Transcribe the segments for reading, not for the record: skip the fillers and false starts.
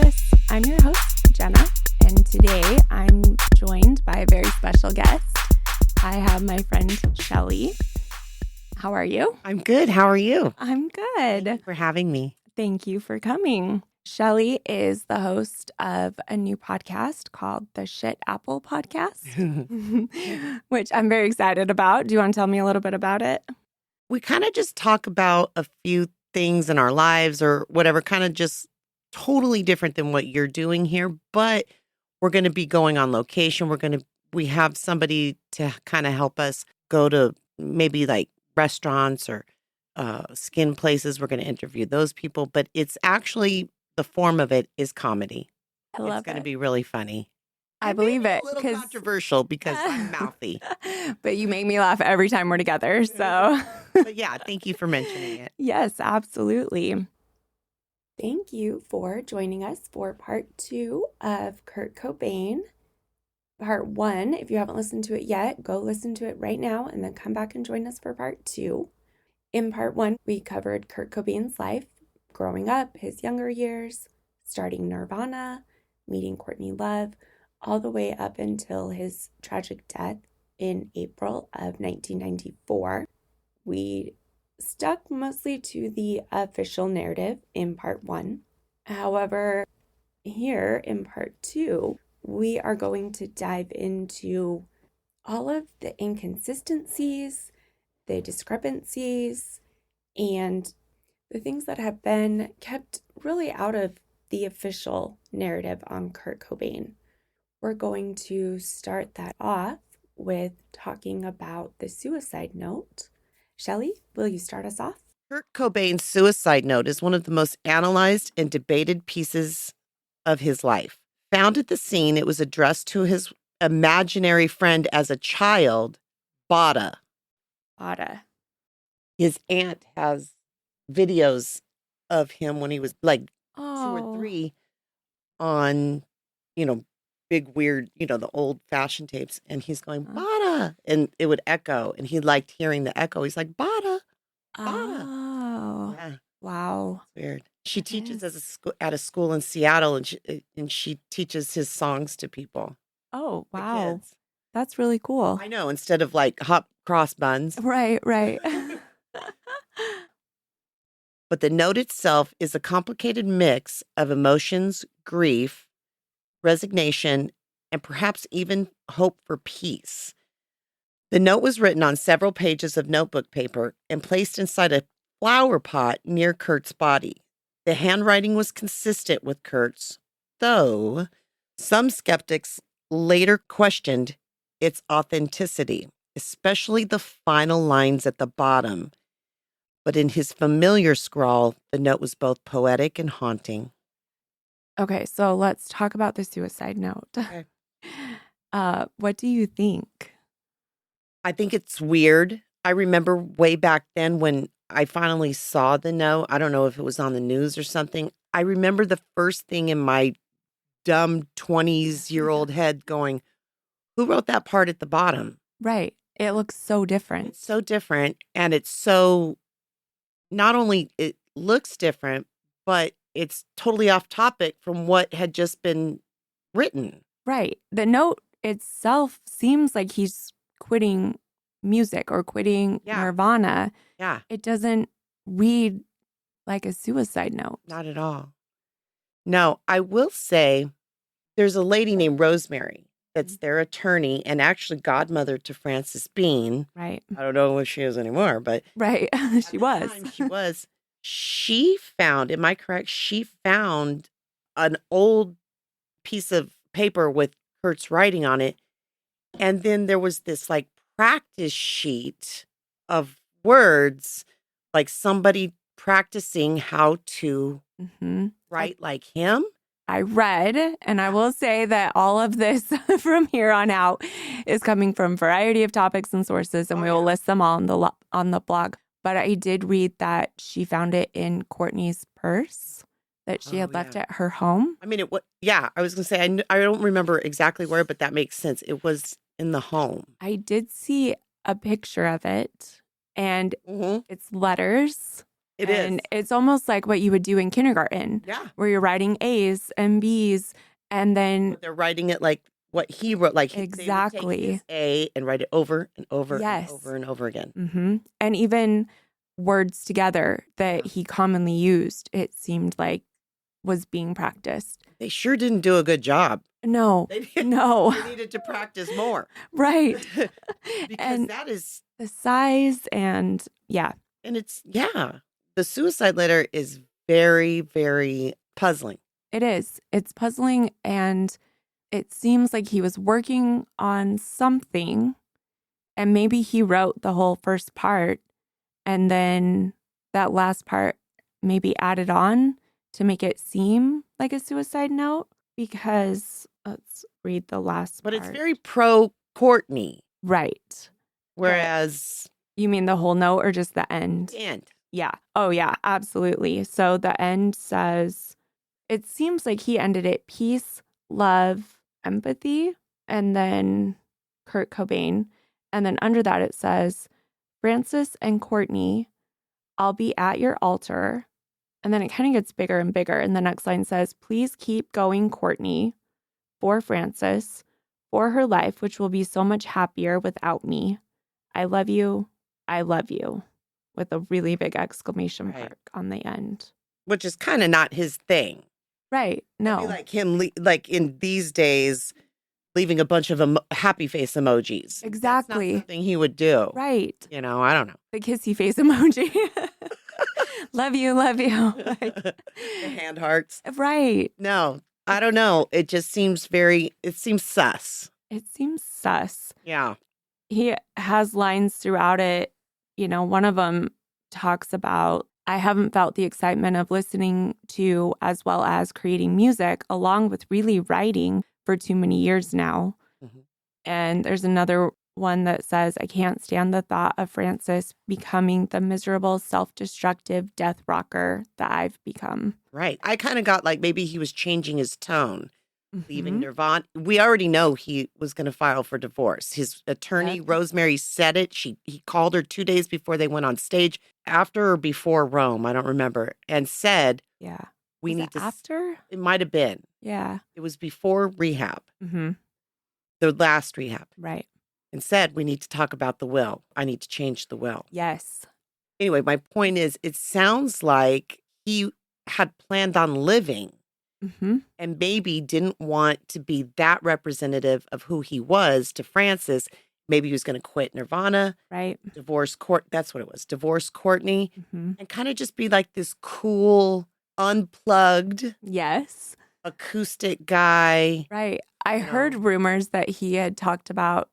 Fabulous. I'm your host, Jenna, and today I'm joined by a very special guest. I have my friend, Shelley. How are you? I'm good. How are you? I'm good. Thank you for having me. Thank you for coming. Shelley is the host of a new podcast called the Shit Apple Podcast, which I'm very excited about. Do you want to tell me a little bit about it? We kind of just talk about a few things in our lives or whatever, kind of just totally different than what you're doing here, but we're going to be going on location. We have somebody to kind of help us go to maybe like restaurants or skin places. We're going to interview those people, but it's actually the form of it is comedy. I love It's going it. to be really funny. I believe it. A little controversial because I'm mouthy. But you make me laugh every time we're together. So, But yeah, thank you for mentioning it. Yes, absolutely. Thank you for joining us for part 2 of Kurt Cobain. Part 1, if you haven't listened to it yet, go listen to it right now and then come back and join us for part 2. In part 1, we covered Kurt Cobain's life, growing up, his younger years, starting Nirvana, meeting Courtney Love, all the way up until his tragic death in April of 1994. We stuck mostly to the official narrative in part 1. However, here in part 2, we are going to dive into all of the inconsistencies, the discrepancies, and the things that have been kept really out of the official narrative on Kurt Cobain. We're going to start that off with talking about the suicide note. Shelley, will you start us off? Kurt Cobain's suicide note is one of the most analyzed and debated pieces of his life. Found at the scene, it was addressed to his imaginary friend as a child, Bada. Bada. His aunt has videos of him when he was like 2 or 3 on, big weird, the old fashioned tapes. And he's going, Bada. And it would echo. And he liked hearing the echo. He's like, Bada. Bada. Oh. Yeah. Wow. It's weird. She teaches at a school in Seattle, and she teaches his songs to people. Oh, the wow. kids. That's really cool. I know, instead of like hot cross buns. Right. But the note itself is a complicated mix of emotions, grief, resignation, and perhaps even hope for peace. The note was written on several pages of notebook paper and placed inside a flower pot near Kurt's body. The handwriting was consistent with Kurt's, though some skeptics later questioned its authenticity, especially the final lines at the bottom. But in his familiar scrawl, the note was both poetic and haunting. Okay, so let's talk about the suicide note. Okay. What do you think? I think it's weird. I remember way back then when I finally saw the note. I don't know if it was on the news or something. I remember the first thing in my dumb 20-year-old head going, who wrote that part at the bottom? Right. It looks so different. It's so different. And it's so, not only it looks different, but it's totally off topic from what had just been written. Right. The note itself seems like he's quitting music or quitting Nirvana. Yeah. It doesn't read like a suicide note. Not at all. No, I will say there's a lady named Rosemary that's their attorney and actually godmother to Frances Bean. Right. I don't know if she is anymore, but right. She was. She was. She found, am I correct? She found an old piece of paper with Kurt's writing on it. And then there was this like practice sheet of words, like somebody practicing how to write like him. I read, and I will say that all of this from here on out is coming from a variety of topics and sources, and we will list them all on the blog. But I did read that she found it in Courtney's purse that she had left at her home. I mean, I was going to say, I don't remember exactly where, but that makes sense. It was in the home. I did see a picture of it, and it's letters It is. And it's almost like what you would do in kindergarten. Yeah. Where you're writing A's and B's, and then they're writing it like what he wrote. Like exactly. They would take his A and write it over and over yes. and over and over again. Mm-hmm. And even words together that he commonly used, it seemed like was being practiced. They sure didn't do a good job. No, no. They needed to practice more. Right. Because and that is the size and And it's, the suicide letter is very, very puzzling. It is. It's puzzling, and it seems like he was working on something, and maybe he wrote the whole first part, and then that last part maybe added on to make it seem like a suicide note, because let's read the last But part. it's very pro Courtney. Right. Whereas... You mean the whole note or just the end? The end. Yeah. Oh, yeah, absolutely. So the end says, it seems like he ended it peace, love, empathy, and then Kurt Cobain. And then under that it says, Francis and Courtney, I'll be at your altar. And then it kind of gets bigger and bigger. And the next line says, please keep going, Courtney, for Francis, for her life, which will be so much happier without me. I love you. I love you. With a really big exclamation mark on the end. Which is kind of not his thing. Right. No. That'd be like him, like in these days, leaving a bunch of happy face emojis. Exactly. That's not something he would do. Right. You know, I don't know. The kissy face emoji. Love you, love you. The hand hearts. Right. No, I don't know. It just seems it seems sus. It seems sus. Yeah. He has lines throughout it. You know, one of them talks about, I haven't felt the excitement of listening to as well as creating music, along with really writing for too many years now. Mm-hmm. And there's another one that says, I can't stand the thought of Francis becoming the miserable, self-destructive death rocker that I've become. Right. I kind of got like maybe he was changing his tone. Leaving Nirvana. We already know he was going to file for divorce. His attorney, Rosemary, said it. He called her 2 days before they went on stage, after or before Rome, I don't remember, and said, we need to... After? It might have been. Yeah. It was before rehab. Mm-hmm. The last rehab. Right. And said, we need to talk about the will. I need to change the will. Yes. Anyway, my point is, it sounds like he had planned on living. Mm-hmm. And maybe didn't want to be that representative of who he was to Francis. Maybe he was going to quit Nirvana, right? Divorce that's what it was. Divorce Courtney, and kind of just be like this cool, unplugged, acoustic guy. Right. I heard rumors that he had talked about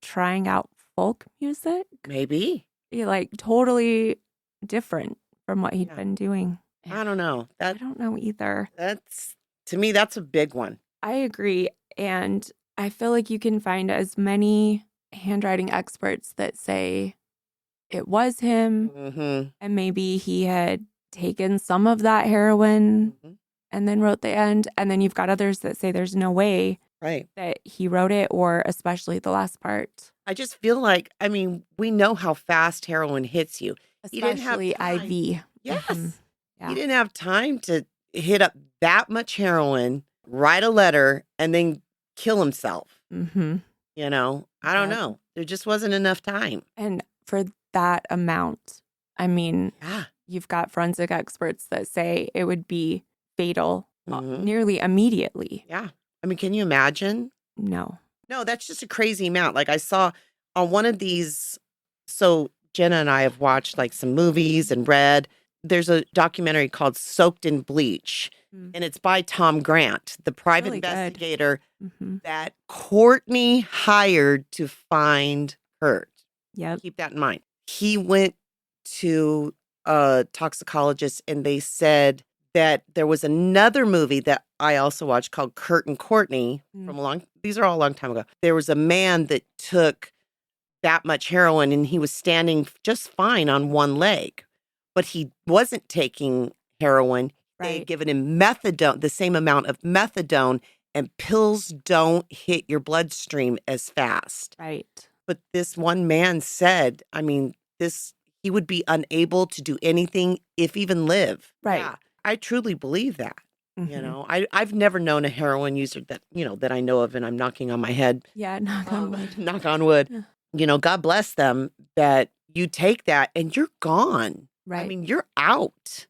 trying out folk music. Maybe. Like totally different from what he'd been doing. I don't know. I don't know either. To me, that's a big one. I agree. And I feel like you can find as many handwriting experts that say it was him. Mm-hmm. And maybe he had taken some of that heroin and then wrote the end. And then you've got others that say there's no way that he wrote it, or especially the last part. I just feel like, I mean, we know how fast heroin hits you. Especially IV. Yes. Mm-hmm. Yeah. He didn't have time to hit up that much heroin, write a letter, and then kill himself. Mm-hmm. You know, I don't know. There just wasn't enough time. And for that amount, I mean, you've got forensic experts that say it would be fatal nearly immediately. Yeah. I mean, can you imagine? No, that's just a crazy amount. Like I saw on one of these, so Jenna and I have watched like some movies and read. There's a documentary called Soaked in Bleach, and it's by Tom Grant, the private investigator that Courtney hired to find Kurt. Yeah. Keep that in mind. He went to a toxicologist, and they said that there was another movie that I also watched called Kurt and Courtney these are all a long time ago. There was a man that took that much heroin, and he was standing just fine on one leg. But he wasn't taking heroin. They had given him methadone, the same amount of methadone, and pills don't hit your bloodstream as fast. Right. But this one man said, I mean, he would be unable to do anything, if even live. Right. Yeah, I truly believe that. Mhm. I've never known a heroin user that, that I know of, and I'm knocking on my head. Yeah, knock on wood. Knock on wood. Yeah. God bless them that you take that and you're gone. I Right. mean, you're out.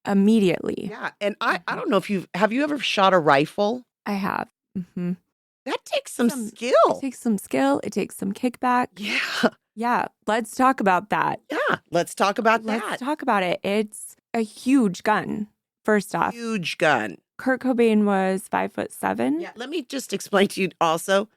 Immediately. Yeah. And I don't know if have you ever shot a rifle? I have. Mhm. That takes some It skill. takes some skill. It takes some kickback. Yeah. Yeah. Let's talk about that. Yeah. Let's talk about Let's that. talk about it. It's a huge gun, first off. Huge gun. Kurt Cobain was 5'7". Yeah. Let me just explain to you also.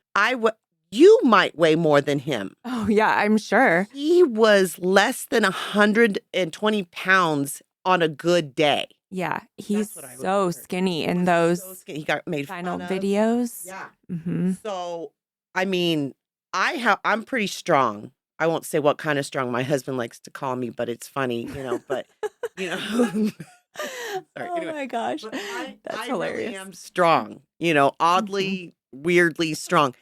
You might weigh more than him. Oh, yeah, I'm sure. He was less than 120 pounds on a good day. Yeah, he's so skinny in those He got made final fun of. videos. Yeah. Mm-hmm. So, I mean, I'm pretty strong. I won't say what kind of strong. My husband likes to call me, but it's funny, but Sorry, Oh anyway. my gosh. But That's I hilarious. really am strong, oddly, weirdly strong.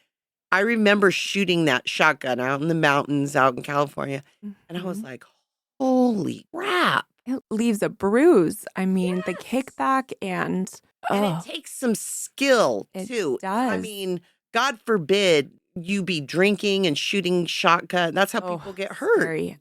I remember shooting that shotgun out in the mountains out in California, and I was like, holy crap. It leaves a bruise. I mean, the kickback and it takes some skill, too. It does. I mean, God forbid you be drinking and shooting shotgun. That's how people get hurt. Scary.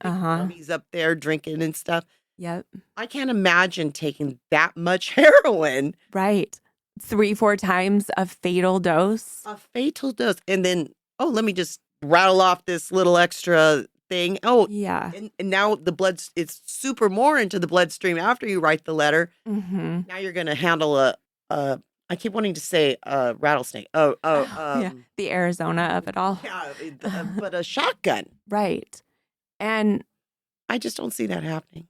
He's up there drinking and stuff. Yep. I can't imagine taking that much heroin. Right. 3-4 times a fatal dose. A fatal dose. And then, let me just rattle off this little extra thing. Oh, yeah. And now it's super more into the bloodstream after you write the letter. Mm-hmm. Now you're going to handle I keep wanting to say rattlesnake. Yeah. The Arizona of it all. Yeah, but a shotgun. Right. And I just don't see that happening.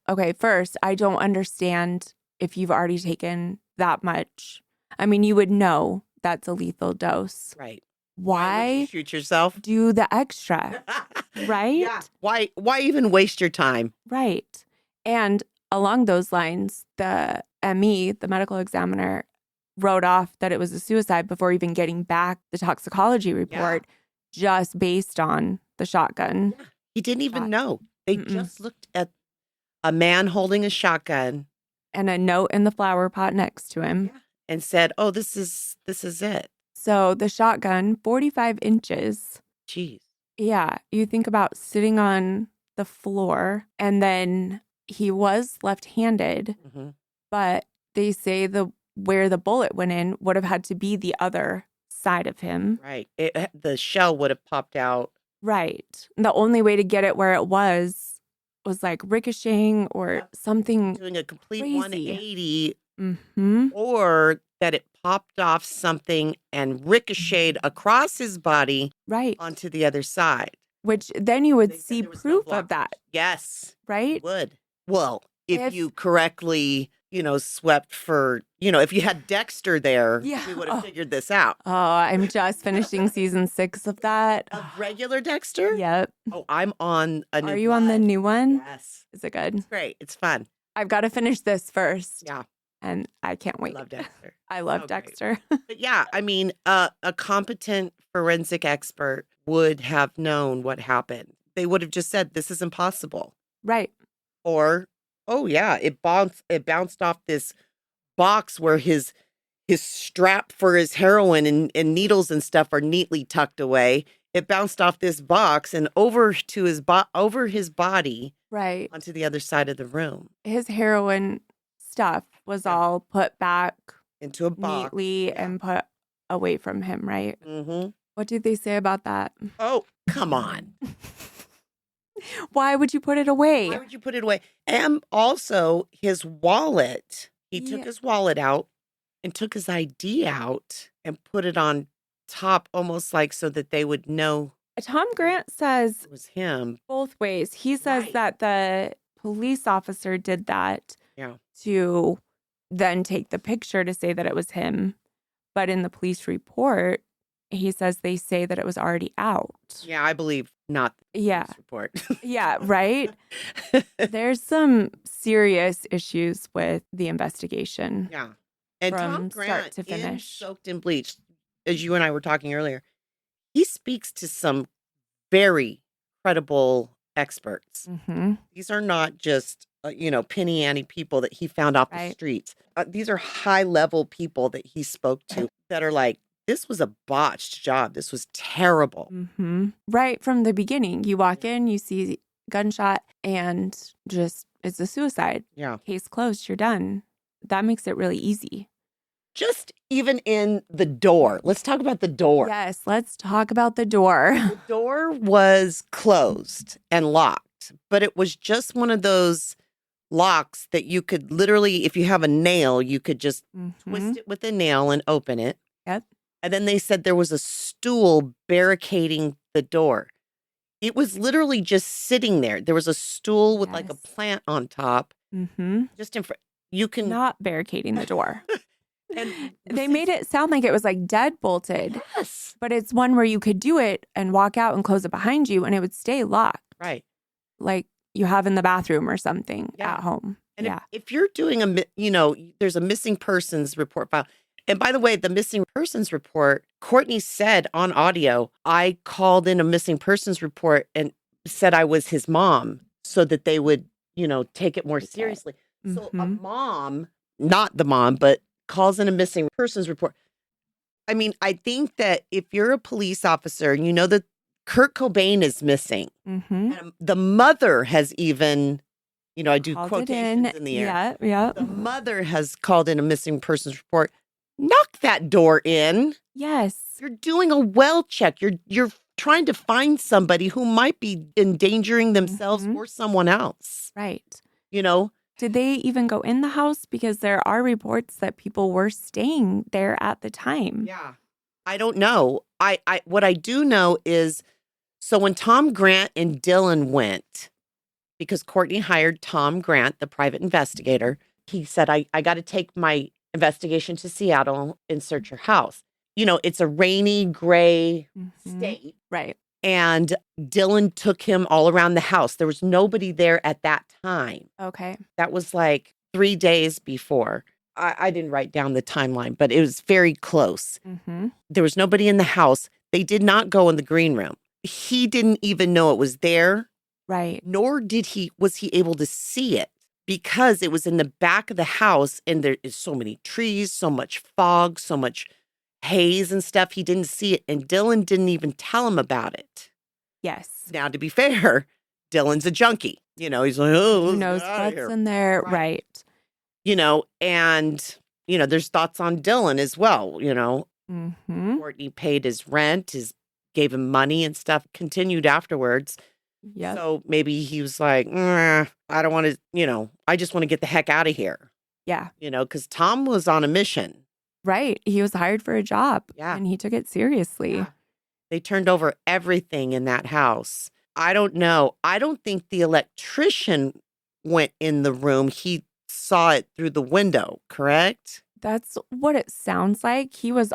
Okay, first, I don't understand if you've already taken that much. I mean, you would know that's a lethal dose. Right. Why would you shoot yourself? Do the extra, right? Yeah. Why even waste your time? Right. And along those lines, the ME, the medical examiner, wrote off that it was a suicide before even getting back the toxicology report, just based on the shotgun. Yeah. He didn't even know. They just looked at a man holding a shotgun and a note in the flower pot next to him and said, "Oh, this is it." So the shotgun, 45 inches. Jeez. Yeah. You think about sitting on the floor, and then he was left-handed, but they say where the bullet went in would have had to be the other side of him. Right. The shell would have popped out. Right. The only way to get it where it was like ricocheting or something. Doing a complete crazy. 180. Or that it popped off something and ricocheted across his body onto the other side. Which then you would see proof of that. Yes. Right? You would. Well, if you correctly, swept for, if you had Dexter there, we would have figured this out. Oh, I'm just finishing season 6 of that. Of regular Dexter? Yep. Oh, I'm on a new Are you on the new one? Yes. Is it good? It's great. It's fun. I've got to finish this first. Yeah. And I can't wait. I love Dexter. I love Dexter. But yeah, I mean, a competent forensic expert would have known what happened. They would have just said, this is impossible. Right. Or, oh yeah, it bounced off this box where his strap for his heroin and needles and stuff are neatly tucked away. It bounced off this box and over to over his body. Right. Onto the other side of the room. His heroin stuff was all put back into a box neatly and put away from him, right? Mm-hmm. What did they say about that? Oh, come on. Why would you put it away? Why would you put it away? And also his wallet. He took his wallet out and took his ID out and put it on top, almost like so that they would know. Tom Grant says it was him. Both ways. He says that the police officer did that to then take the picture to say that it was him. But in the police report, he says they say that it was already out. Yeah, I believe not the police report. Yeah, right? There's some serious issues with the investigation. Yeah. And from Tom Grant, start to finish. Soaked in Bleach, as you and I were talking earlier, he speaks to some very credible experts. Mm-hmm. These are not just, penny ante people that he found off the Right. streets. These are high level people that he spoke to that are like, this was a botched job. This was terrible. Mm-hmm. Right from the beginning, you walk in, you see gunshot, and just it's a suicide. Yeah. Case closed. You're done. That makes it really easy. Just even in the door. Let's talk about the door. Yes, let's talk about the door. The door was closed and locked, but it was just one of those locks that you could literally, if you have a nail, you could just twist it with a nail and open it. Yep. And then they said there was a stool barricading the door. It was literally just sitting there. There was a stool with like a plant on top. Mm-hmm. Just in front. You can not barricading the door. And they made it sound like it was like dead bolted. Yes. But it's one where you could do it and walk out and close it behind you and it would stay locked. Right. Like you have in the bathroom or something at home. And if you're doing there's a missing persons report file. And by the way, the missing persons report, Courtney said on audio, I called in a missing persons report and said I was his mom so that they would, take it more seriously. Mm-hmm. So a mom, not the mom, but calls in a missing persons report. I mean, I think that if you're a police officer and you know that Kurt Cobain is missing, and the mother has even, I do called quotations in the air. Yeah. The mother has called in a missing persons report. Knock that door in. Yes. You're doing a well check. You're trying to find somebody who might be endangering themselves or someone else. Right. Did they even go in the house? Because there are reports that people were staying there at the time. Yeah. I don't know. I what I do know is, so when Tom Grant and Dylan went, because Courtney hired Tom Grant, the private investigator, he said, I got to take my investigation to Seattle and search your house. It's a rainy, gray state. Right. And Dylan took him all around the house. There was nobody there at that time. Okay. That was like 3 days before. I didn't write down the timeline, but it was very close. There was nobody in the house. They did not go in the green room. He didn't even know it was there. Right. Nor was he able to see it because it was in the back of the house and there is so many trees, so much fog, so much haze and stuff. He didn't see it. And Dylan didn't even tell him about it. Yes. Now, to be fair, Dylan's a junkie. He's like, oh, who knows what's in there? Right. And, there's thoughts on Dylan as well. Courtney paid his rent, gave him money and stuff, continued afterwards. Yeah. So maybe he was like, I don't want to, I just want to get the heck out of here. Yeah. Because Tom was on a mission. Right. He was hired for a job. Yeah. And he took it seriously. Yeah. They turned over everything in that house. I don't know. I don't think the electrician went in the room. He saw it through the window, correct? That's what it sounds like. He was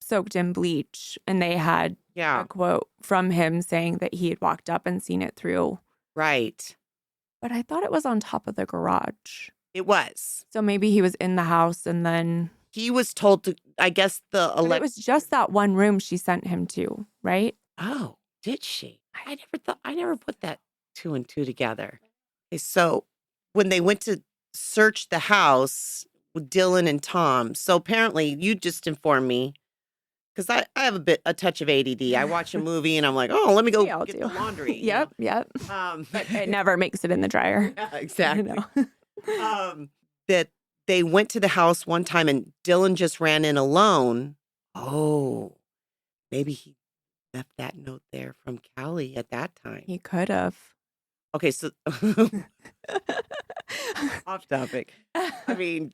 soaked in bleach and they had a quote from him saying that he had walked up and seen it through. Right. But I thought it was on top of the garage. It was. So maybe he was in the house and then... He was told to, I guess it was just that one room she sent him to, right? Oh, did she? I never put that 2 and 2 together. Okay, so when they went to search the house with Dylan and Tom, so apparently you just informed me, because I have a touch of ADD. I watch a movie and I'm like, oh, let me go get the laundry. Yep. But it never makes it in the dryer. Yeah, exactly. That they went to the house one time and Dylan just ran in alone. Oh, maybe he left that note there from Callie at that time. He could have. Okay, so off topic. I mean,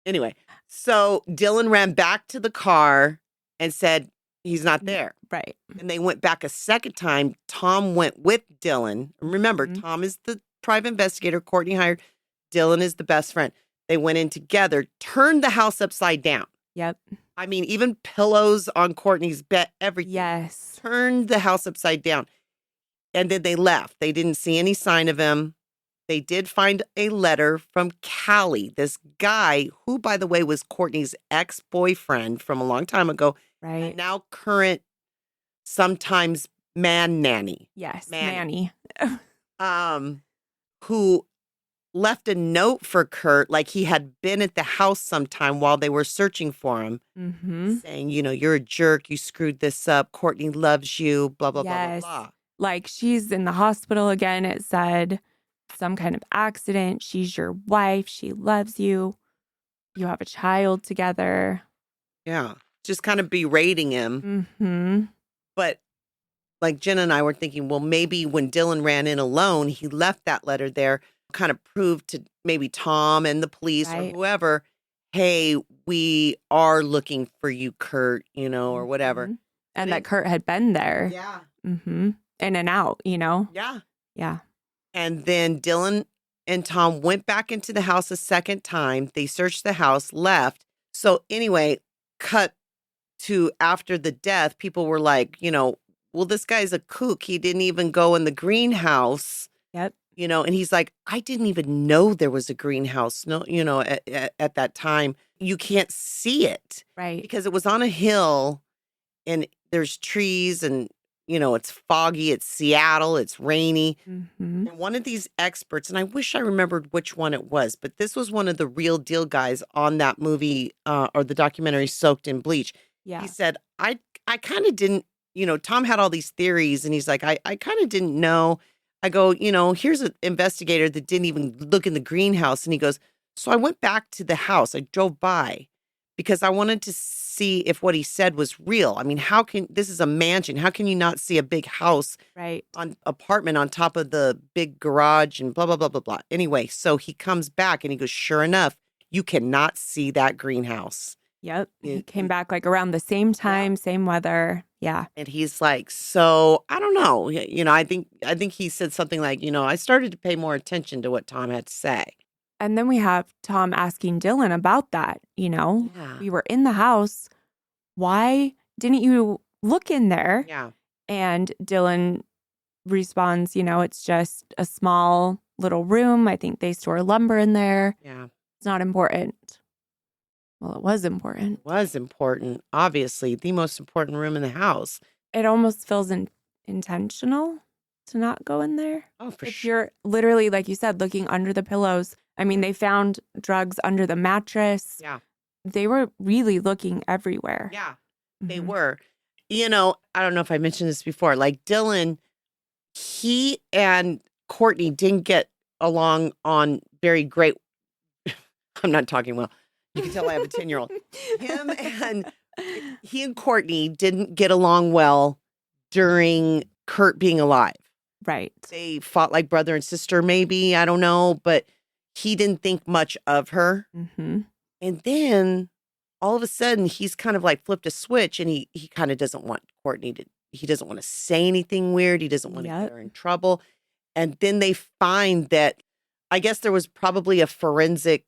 anyway, so Dylan ran back to the car and said he's not there. Right. And they went back a second time. Tom went with Dylan. Remember, Tom is the private investigator Courtney hired. Dylan is the best friend. They went in together, turned the house upside down. Yep. I mean, even pillows on Courtney's bed, everything. Yes. Turned the house upside down. And then they left. They didn't see any sign of him. They did find a letter from Callie, this guy who, by the way, was Courtney's ex-boyfriend from a long time ago. Right. And now current, sometimes man nanny. Yes, Manny. Manny. Who left a note for Kurt, like he had been at the house sometime while they were searching for him, saying, you're a jerk, you screwed this up, Courtney loves you, blah, blah, blah, blah, Yes. blah. Like she's in the hospital again. It said some kind of accident. She's your wife. She loves you. You have a child together. Yeah. Just kind of berating him. But like Jenna and I were thinking, well, maybe when Dylan ran in alone, he left that letter there, kind of proved to maybe Tom and the police or whoever, hey, we are looking for you, Kurt, or whatever. And that Kurt had been there. Yeah. In and out, Yeah. Yeah. And then Dylan and Tom went back into the house a second time. They searched the house, left. So anyway, cut to after the death, people were like, well, this guy's a kook. He didn't even go in the greenhouse. Yep. And he's like, I didn't even know there was a greenhouse. No, at that time, you can't see it. Right. Because it was on a hill and there's trees and, it's foggy. It's Seattle. It's rainy. And one of these experts, and I wish I remembered which one it was, but this was one of the real deal guys on that movie or the documentary Soaked in Bleach. Yeah. He said, I kind of didn't, Tom had all these theories and he's like, I kind of didn't know. I go, here's an investigator that didn't even look in the greenhouse. And he goes, so I went back to the house. I drove by because I wanted to see if what he said was real. I mean, this is a mansion. How can you not see a big house, on apartment on top of the big garage and blah, blah, blah, blah, blah. Anyway, so he comes back and he goes, sure enough, you cannot see that greenhouse. Yep. He came back like around the same time, same weather. Yeah. And he's like, so I don't know. I think he said something like, I started to pay more attention to what Tom had to say. And then we have Tom asking Dylan about that. We were in the house. Why didn't you look in there? Yeah. And Dylan responds, it's just a small little room. I think they store lumber in there. Yeah. It's not important. Well, it was important. It was important. Obviously, the most important room in the house. It almost feels intentional to not go in there. Oh, for if sure. You're literally, like you said, looking under the pillows. I mean, they found drugs under the mattress. Yeah. They were really looking everywhere. Yeah, they were. I don't know if I mentioned this before. Like Dylan, he and Courtney didn't get along on very great. I'm not talking well. You can tell I have a 10-year-old. He and Courtney didn't get along well during Kurt being alive. Right. They fought like brother and sister, maybe. I don't know. But he didn't think much of her. And then all of a sudden, he's kind of like flipped a switch and he kind of doesn't want Courtney he doesn't want to say anything weird. He doesn't want to get her in trouble. And then they find that, I guess there was probably a forensic,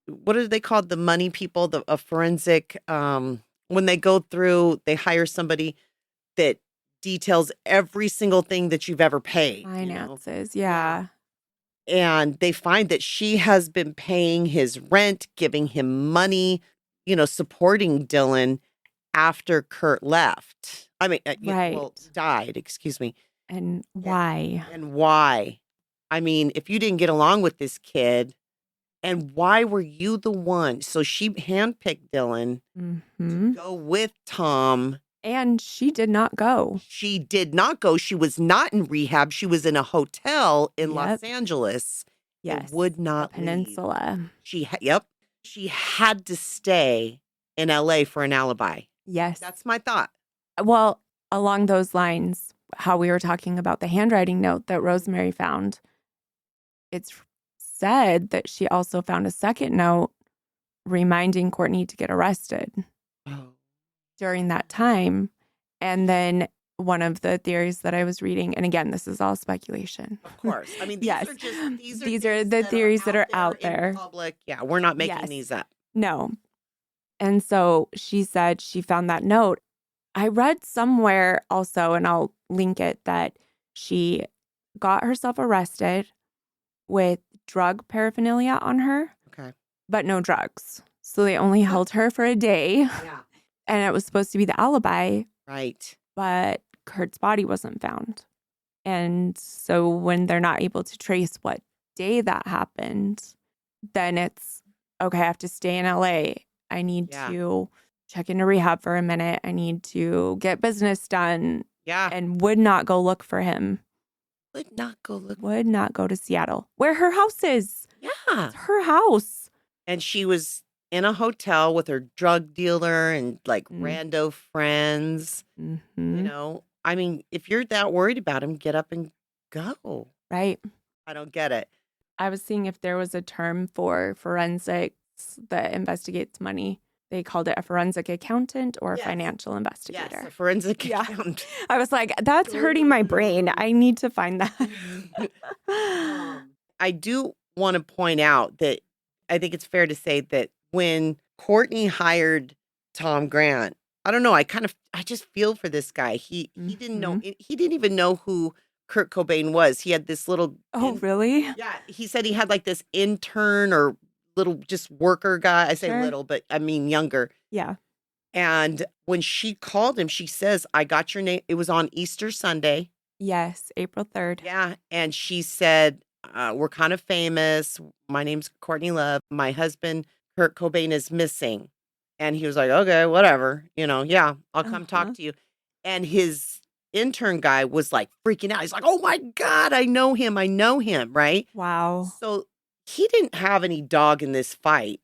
what are they called? The money people, a forensic, when they go through, they hire somebody that details every single thing that you've ever paid. Finances, yeah. And they find that she has been paying his rent, giving him money, supporting Dylan after Kurt left. I mean, died, excuse me. And why? And why? I mean, if you didn't get along with this kid, and why were you the one? So she handpicked Dylan to go with Tom. And she did not go. She did not go. She was not in rehab. She was in a hotel in Los Angeles. Yes. Would not Peninsula. Leave. She had to stay in LA for an alibi. Yes. That's my thought. Well, along those lines, how we were talking about the handwriting note that Rosemary found, it's said that she also found a second note reminding Courtney to get arrested during that time. And then one of the theories that I was reading, and again, this is all speculation. Of course. I mean, these are the theories that are out there. Public. Yeah, we're not making these up. No. And so she said she found that note. I read somewhere also, and I'll link it, that she got herself arrested with drug paraphernalia on her. Okay. But no drugs. So they only held her for a day. Yeah. And it was supposed to be the alibi. Right. But Kurt's body wasn't found. And so when they're not able to trace what day that happened, then it's, okay, I have to stay in LA. I need to check into rehab for a minute. I need to get business done. Yeah. And would not go look for him. Would not go look. Would not go to Seattle, where her house is. Yeah. It's her house. And she was in a hotel with her drug dealer and like rando friends. Mm-hmm. You know, I mean, if you're that worried about him, get up and go. Right. I don't get it. I was seeing if there was a term for forensics that investigates money. They called it a forensic accountant or a financial investigator. Yes, a forensic accountant. I was like, that's hurting my brain. I need to find that. I do want to point out that I think it's fair to say that when Courtney hired Tom Grant, I don't know, I just feel for this guy. He didn't know, he didn't even know who Kurt Cobain was. He had this little. Oh, really? Yeah. He said he had like this intern or little just worker guy. I say little, but I mean younger. Yeah. And when she called him, she says, I got your name. It was on Easter Sunday. Yes, April 3rd. Yeah. And she said, we're kind of famous. My name's Courtney Love. My husband, Kurt Cobain, is missing. And he was like, okay, whatever. You know, yeah, I'll come talk to you. And his intern guy was like freaking out. He's like, oh my God, I know him. Right? Wow. So he didn't have any dog in this fight.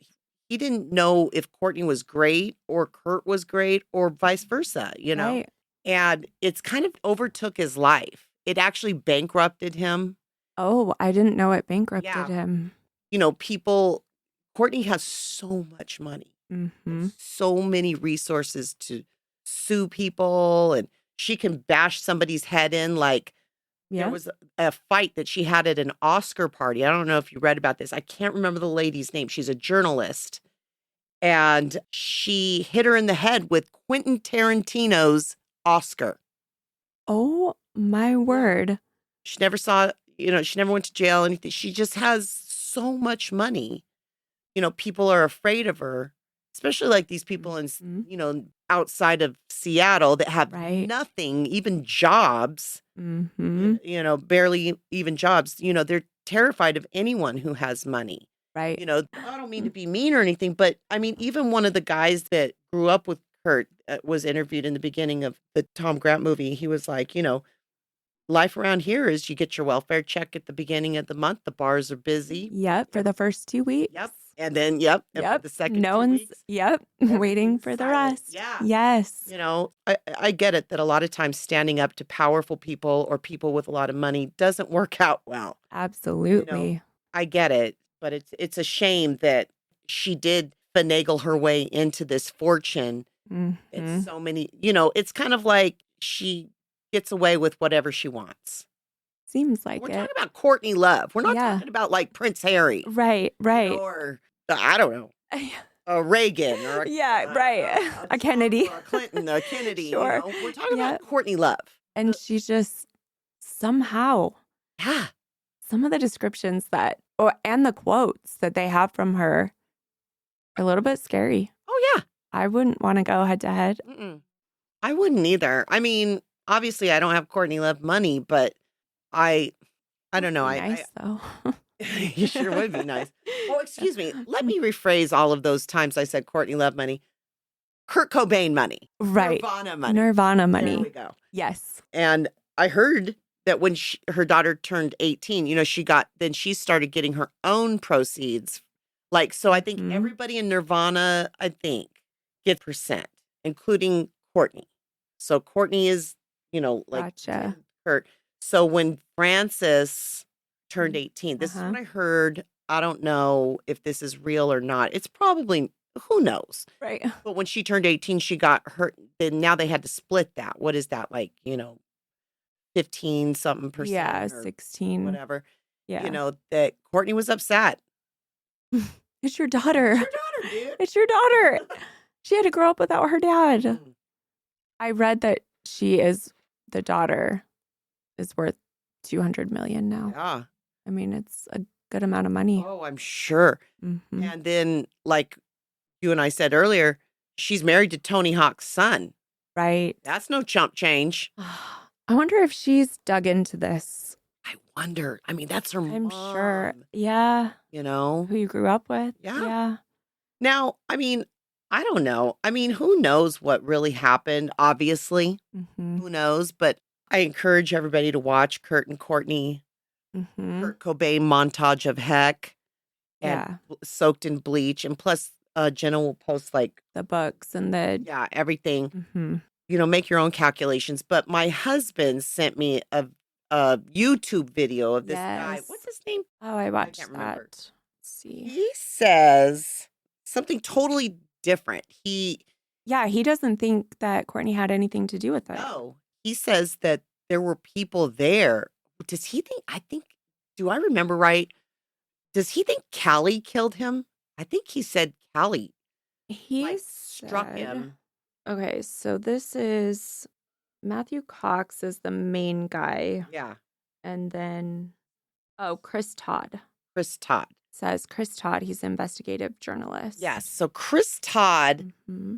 He didn't know if Courtney was great or Kurt was great or vice versa, you know? Right. And it's kind of overtook his life. It actually bankrupted him. Oh, I didn't know it bankrupted him. You know, Courtney has so much money, so many resources to sue people, and she can bash somebody's head in. Like there was a fight that she had at an Oscar party. I don't know if you read about this. I can't remember the lady's name. She's a journalist. And she hit her in the head with Quentin Tarantino's Oscar. Oh, my word. She never saw, she never went to jail, anything. She just has so much money. You know, people are afraid of her, especially like these people in, outside of Seattle that have nothing, even jobs, barely even jobs. You know, they're terrified of anyone who has money. Right. You know, I don't mean to be mean or anything, but I mean, even one of the guys that grew up with Kurt was interviewed in the beginning of the Tom Grant movie. He was like, life around here is you get your welfare check at the beginning of the month. The bars are busy. Yep. For the first 2 weeks. Yep. And then, and for the second no 2 one's, weeks. waiting for the rest. Yeah. Yes. You know, I get it that a lot of times standing up to powerful people or people with a lot of money doesn't work out well. Absolutely. I get it, but it's a shame that she did finagle her way into this fortune. It's so many, it's kind of like she gets away with whatever she wants. Seems like We're talking about Courtney Love. We're not talking about like Prince Harry. Right. Or, I don't know, a Reagan or a Kennedy. Or a Clinton, a Kennedy. Sure. We're talking about Courtney Love. And she just somehow, some of the descriptions and the quotes that they have from her are a little bit scary. Oh, yeah. I wouldn't want to go head to head. I wouldn't either. I mean, obviously I don't have Courtney Love money, but I don't know. Nice though. You sure would be nice. Oh, excuse me. Let me rephrase all of those times I said Courtney Love money. Kurt Cobain money. Right. Nirvana money. There we go. Yes. And I heard that when her daughter turned 18, she started getting her own proceeds. Like, so I think everybody in Nirvana, get percent, including Courtney. So Courtney is, Gotcha. Kurt. So when Frances turned 18, this is what I heard. I don't know if this is real or not. It's probably, who knows? Right. But when she turned 18, she got her, then now they had to split that. What is that, like, 15 something percent? Yeah, 16. Whatever. Yeah. That Courtney was upset. It's your daughter. It's your daughter, dude. It's your daughter. She had to grow up without her dad. I read that the daughter is worth $200 million now. Yeah. I mean, it's a good amount of money. Oh, I'm sure. And then, like you and I said earlier, she's married to Tony Hawk's son. Right. That's no chump change. I wonder if she's dug into this. I wonder. I mean, that's her I'm sure. mom, Yeah. you know? Who you grew up with. Yeah. Yeah. Now, I mean, I don't know. I mean, who knows what really happened, obviously. Mm-hmm. Who knows? But I encourage everybody to watch Kurt and Courtney, Mm-hmm. Kurt Cobain montage of heck and Yeah. soaked in bleach. And plus, Jenna will post like, The books and the. yeah, everything. Mm-hmm. Make your own calculations. But my husband sent me a YouTube video of this guy. What's Yes. his name? Oh, I I watched can't that. remember. Let's see. He says something totally different. Yeah, he doesn't think that Courtney had anything to do with it. No, he says that there were people there. Does he think, do I remember right? Does he think Callie killed him? I think he said Callie He struck said, him. okay, so this is Matthew Cox is the main guy. Yeah. And then, Chris Todd. Chris Todd. Says Chris Todd, he's an investigative journalist. Yes. So Chris Todd, Mm-hmm.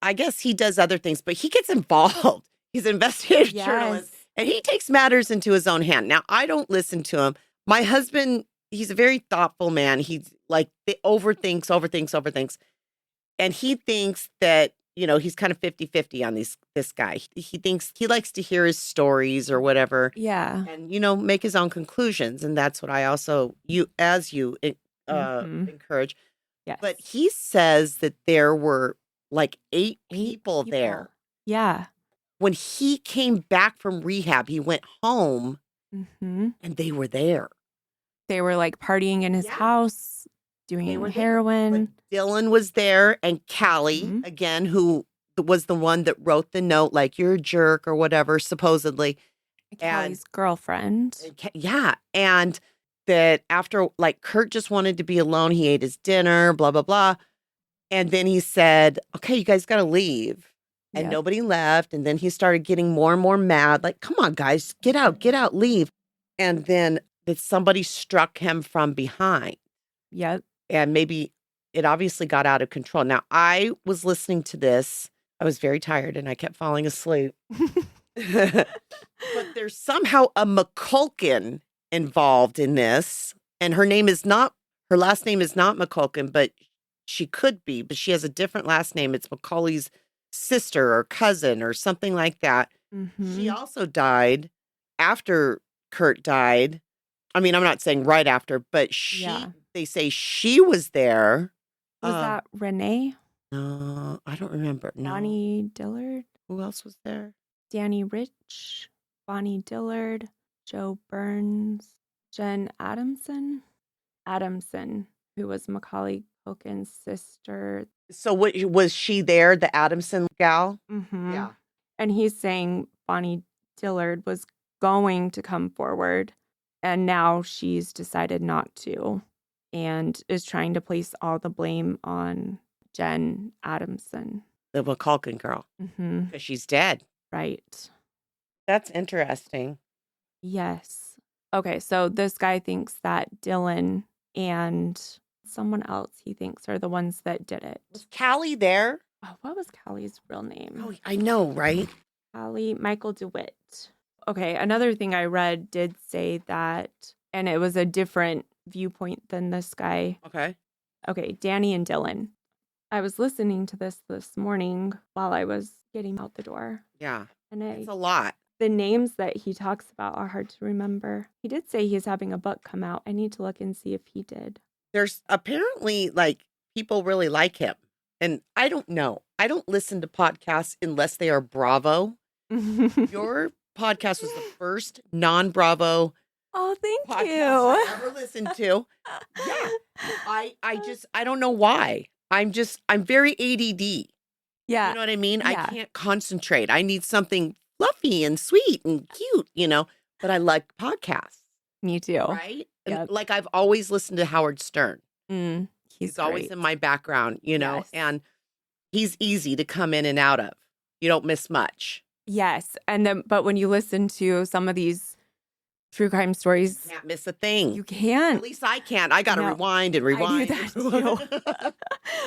I guess he does other things, but he gets involved. He's an investigative journalist and he takes matters into his own hand. Now, I don't listen to him. My husband, he's a very thoughtful man. He's like, overthinks. And he thinks that, he's kind of 50-50 on this guy. He thinks he likes to hear his stories or whatever. Yeah. And, make his own conclusions. And that's what I also, encourage. Yes. But he says that there were like eight people there. Yeah. When he came back from rehab, he went home Mm-hmm. and they were there. They were like partying in his house, doing heroin. But Dylan was there and Callie, again, who was the one that wrote the note, like, you're a jerk or whatever, supposedly. Callie's girlfriend. And that after, like, Kurt just wanted to be alone. He ate his dinner, blah, blah, blah. And then he said, okay, you guys got to leave. And nobody left. And then he started getting more and more mad. Like, come on, guys, get out, leave. And then that somebody struck him from behind. Yep. And maybe it obviously got out of control. Now, I was listening to this. I was very tired and I kept falling asleep. But there's somehow a McCulkin involved in this. And her last name is not McCulkin, but she could be, but she has a different last name. It's Macaulay's sister or cousin or something like that. Mm-hmm. She also died after Kurt died. I mean, I'm not saying right after, but they say she was there. Was that Renee? No, I don't remember. No. Bonnie Dillard? Who else was there? Danny Rich, Bonnie Dillard, Joe Burns, Jen Adamson, who was Macaulay Culkin's sister. So was she there, the Adamson gal? Mm-hmm. Yeah. And he's saying Bonnie Dillard was going to come forward, and now she's decided not to, and is trying to place all the blame on Jen Adamson. The McCulkin girl. Mm-hmm. Because she's dead. Right. That's interesting. Yes. Okay, so this guy thinks that Dylan and someone else he thinks are the ones that did it. Was Callie there? Oh, what was Callie's real name? Oh, I know, right? Callie Michael DeWitt. Okay, another thing I read did say that, and it was a different viewpoint than this guy. Okay, Danny and Dylan. I was listening to this morning while I was getting out the door. Yeah, and it's a lot. The names that he talks about are hard to remember. He did say he's having a book come out. I need to look and see if he did. There's apparently, like, people really like him. And I don't know. I don't listen to podcasts unless they are Bravo. Your podcast was the first non-Bravo podcast you. I ever listened to. Yeah. I don't know why. I'm very ADD. Yeah. You know what I mean? Yeah. I can't concentrate. I need something fluffy and sweet and cute, but I like podcasts. Me too. Right? Yep. And like, I've always listened to Howard Stern. He's always in my background, yes. And he's easy to come in and out of. You don't miss much. Yes. And then, but when you listen to some of these true crime stories. Can't miss a thing. You can't. At least I can't. I got to rewind and rewind. I do that too.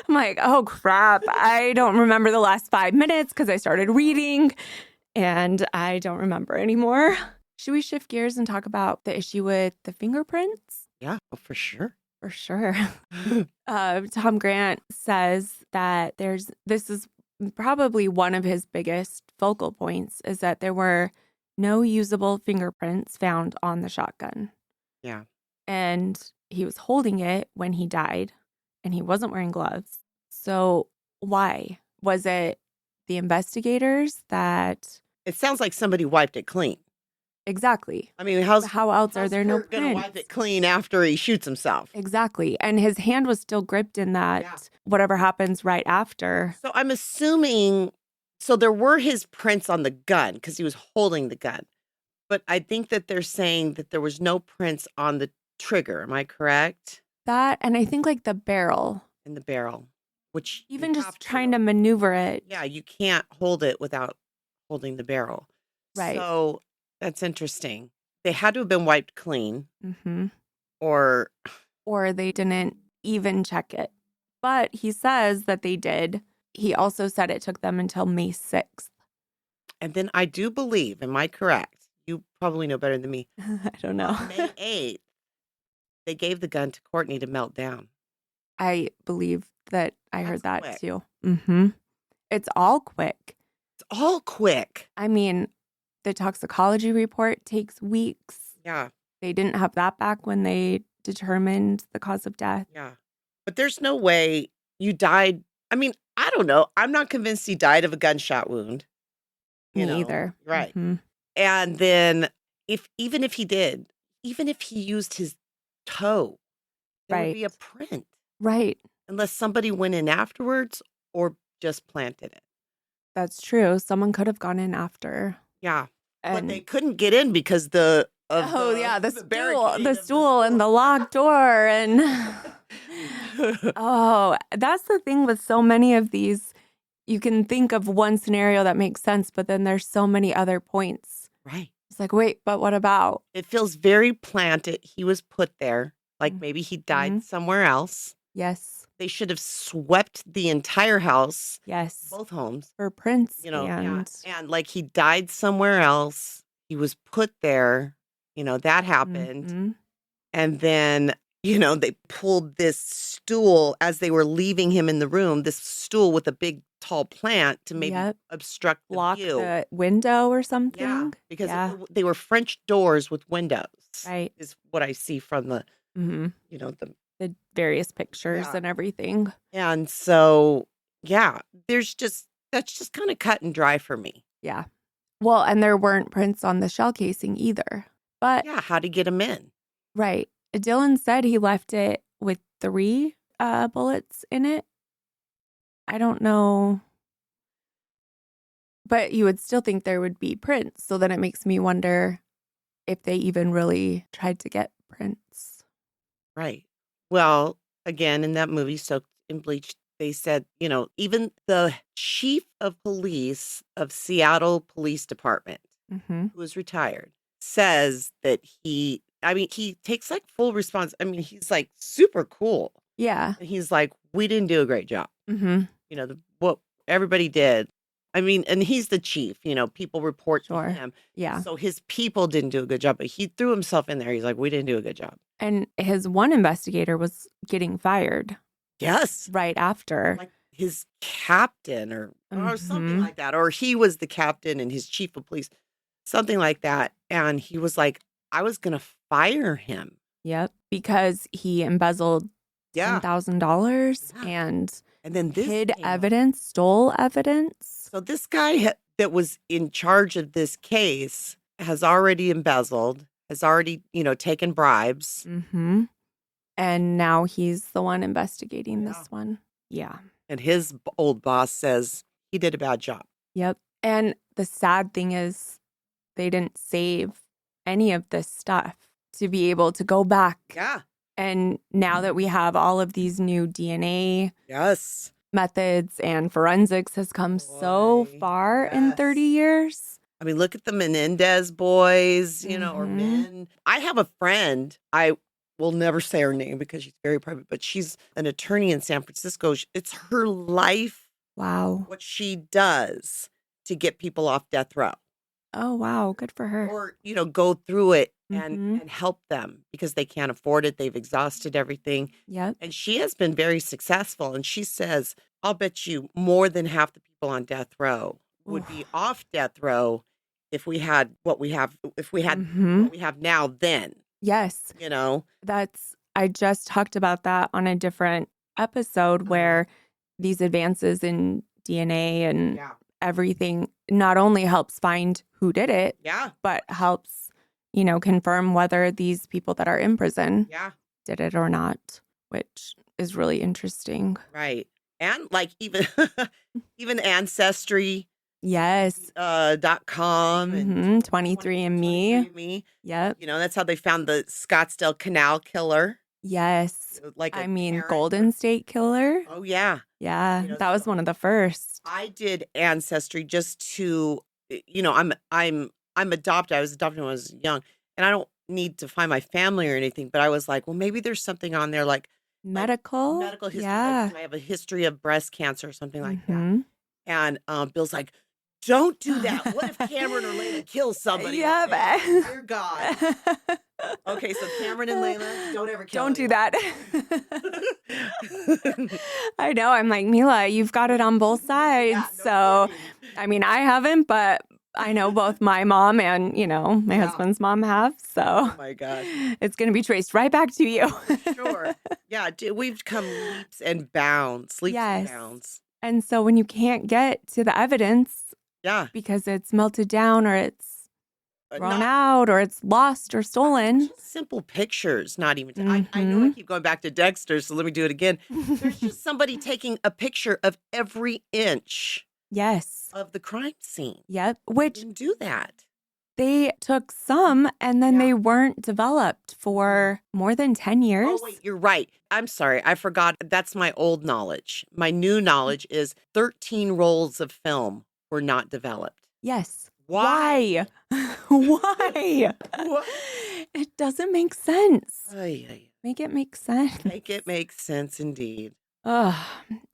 I'm like, oh crap. I don't remember the last 5 minutes because I started reading and I don't remember anymore. Should we shift gears and talk about the issue with the fingerprints? Yeah, for sure. For sure. Tom Grant says that this is probably one of his biggest focal points is that there were no usable fingerprints found on the shotgun. Yeah. And he was holding it when he died and he wasn't wearing gloves. So why? Was it the investigators that... It sounds like somebody wiped it clean. Exactly. I mean, how else are there no Kurt gonna prints? wipe it clean after he shoots himself? Exactly. And his hand was still gripped in that whatever happens right after. So I'm assuming, so there were his prints on the gun because he was holding the gun. But I think that they're saying that there was no prints on the trigger. Am I correct? That, and I think like the barrel. In the barrel, which even just trying to maneuver it. Yeah, you can't hold it without holding the barrel. Right. So that's interesting. They had to have been wiped clean. Mm-hmm. Or they didn't even check it. But he says that they did. He also said it took them until May 6th. And then I do believe, am I correct? You probably know better than me. I don't know. On May 8th, they gave the gun to Courtney to melt down. I believe that I heard that quick. too. Mm-hmm. It's all quick. It's all quick. I mean, the toxicology report takes weeks. Yeah. They didn't have that back when they determined the cause of death. Yeah. But there's no way you died. I mean, I don't know. I'm not convinced he died of a gunshot wound. Me either. Right. Mm-hmm. And then even if he did, even if he used his toe, there would be a print. Right. Unless somebody went in afterwards or just planted it. That's true. Someone could have gone in after. Yeah. And but they couldn't get in because the stool and the locked door and that's the thing with so many of these. You can think of one scenario that makes sense, but then there's so many other points. Right. It's like, wait, but what about? It feels very planted. He was put there. Like maybe he died somewhere else. Yes. They should have swept the entire house. Yes. Both homes. For prints. And like he died somewhere else. He was put there. That happened. Mm-hmm. And then, they pulled this stool as they were leaving him in the room, this stool with a big tall plant to maybe obstruct the block view. The window or something. Yeah, because they were French doors with windows. Right. Is what I see from the, the various pictures and everything. And so, that's just kind of cut and dry for me. Yeah. Well, and there weren't prints on the shell casing either. But how to get them in. Right. Dylan said he left it with 3 bullets in it. I don't know. But you would still think there would be prints. So then it makes me wonder if they even really tried to get prints. Right. Well, again, in that movie, Soaked in Bleach, they said, even the chief of police of Seattle Police Department, who was retired, says that he takes like full response. I mean, he's like super cool. Yeah. And he's like, we didn't do a great job. Mm-hmm. What everybody did. I mean, and he's the chief, people report to him. Yeah. So his people didn't do a good job, but he threw himself in there. He's like, we didn't do a good job. And his one investigator was getting fired. Yes. Right after. Like his captain or something like that. Or he was the captain and his chief of police, something like that. And he was like, I was going to fire him. Yep. Because he embezzled $10,000 and then this hid evidence, stole evidence. So this guy that was in charge of this case has already embezzled, has already, taken bribes. Mm-hmm. And now he's the one investigating this one. Yeah. And his old boss says he did a bad job. Yep. And the sad thing is they didn't save any of this stuff to be able to go back. Yeah. And now that we have all of these new DNA methods and forensics has come so far in 30 years. I mean, look at the Menendez boys, or Mm-hmm. men. I have a friend. I will never say her name because she's very private, but she's an attorney in San Francisco. It's her life, Wow. what she does to get people off death row. Oh, wow. Good for her. Or, go through it and Mm-hmm. help them because they can't afford it. They've exhausted everything. Yep. And she has been very successful. And she says, I'll bet you more than half the people on death row would be Oof. off death row if we had what we have, Mm-hmm. what we have now then, Yes. you know? I just talked about that on a different episode where these advances in DNA and Yeah. everything not only helps find who did it, Yeah. but helps, confirm whether these people that are in prison Yeah. did it or not, which is really interesting. Right. And like even Ancestry. Yes. .com and 23andMe. 23andMe. Yep. That's how they found the Scottsdale Canal killer. Yes. Like I mean, Golden State Killer. Oh yeah. Yeah, that was one of the first. I did Ancestry just to, I'm adopted. I was adopted when I was young, and I don't need to find my family or anything. But I was like, well, maybe there's something on there like Medical history. Yeah. Like, I have a history of breast cancer or something like that. Mm-hmm. And Bill's like, don't do that. What if Cameron or Layla kill somebody? Yep. Dear God. Okay, so Cameron and Layla, don't ever kill Don't do anyone. that. I know. I'm like, Mila, you've got it on both sides. Yeah, no So, kidding. I mean, I haven't, but I know both my mom and, my husband's mom have. So, Oh my God. it's going to be traced right back to you. Sure. Yeah, we've come leaps and bounds. Leaps and bounds. And so when you can't get to the evidence, yeah, because it's melted down or it's thrown out or it's lost or stolen. Simple pictures, not even. I know I keep going back to Dexter, so let me do it again. There's just somebody taking a picture of every inch. Yes. Of the crime scene. Yep. Which didn't do that. They took some and then they weren't developed for more than 10 years. Oh, wait, you're right. I'm sorry. I forgot. That's my old knowledge. My new knowledge is 13 rolls of film were not developed. Yes. Why? Why? What? It doesn't make sense. Make it make sense. Make it make sense indeed. Oh,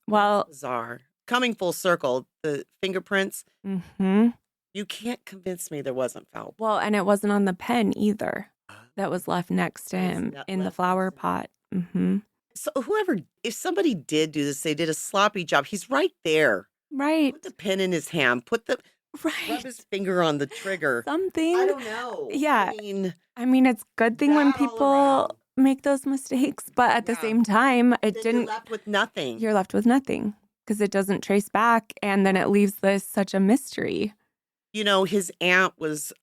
well. Bizarre. Coming full circle, the fingerprints. Mm-hmm. You can't convince me there wasn't foul. Well, and it wasn't on the pen either that was left next to him in the flower pot. Mm-hmm. So if somebody did do this, they did a sloppy job. He's right there. Right. Put the pen in his hand. Rub his finger on the trigger. Something. I don't know. Yeah. I mean, it's a good thing when people make those mistakes, but at the same time, You're left with nothing. You're left with nothing because it doesn't trace back, and then it leaves this such a mystery. His aunt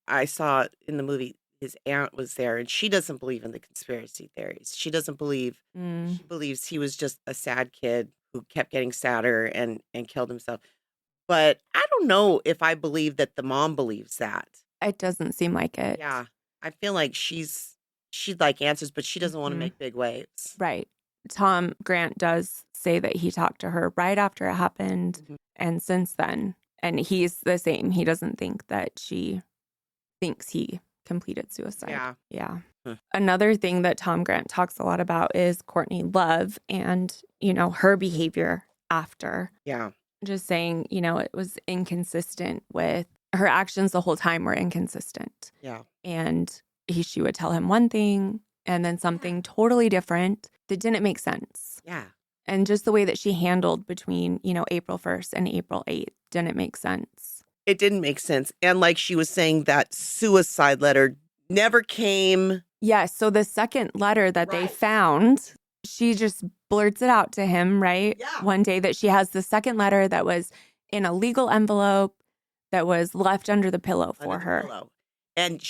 I saw in the movie, his aunt was there, and she doesn't believe in the conspiracy theories. She doesn't believe, she believes he was just a sad kid who kept getting sadder and killed himself. But I don't know if I believe that the mom believes that. It doesn't seem like it. Yeah. I feel like she'd like answers, but she doesn't want to make big waves. Right. Tom Grant does say that he talked to her right after it happened and since then. And he's the same. He doesn't think that she thinks he completed suicide. Yeah. Yeah. Another thing that Tom Grant talks a lot about is Courtney Love and, her behavior after. Yeah. Just saying, it was inconsistent with her actions the whole time were inconsistent. Yeah. And she would tell him one thing and then something totally different that didn't make sense. Yeah. And just the way that she handled between, April 1st and April 8th didn't make sense. It didn't make sense. And like she was saying, that suicide letter never came. Yes. So the second letter that they found, she just blurts it out to him, right? Yeah. One day that she has the second letter that was in a legal envelope that was left under the pillow for her. And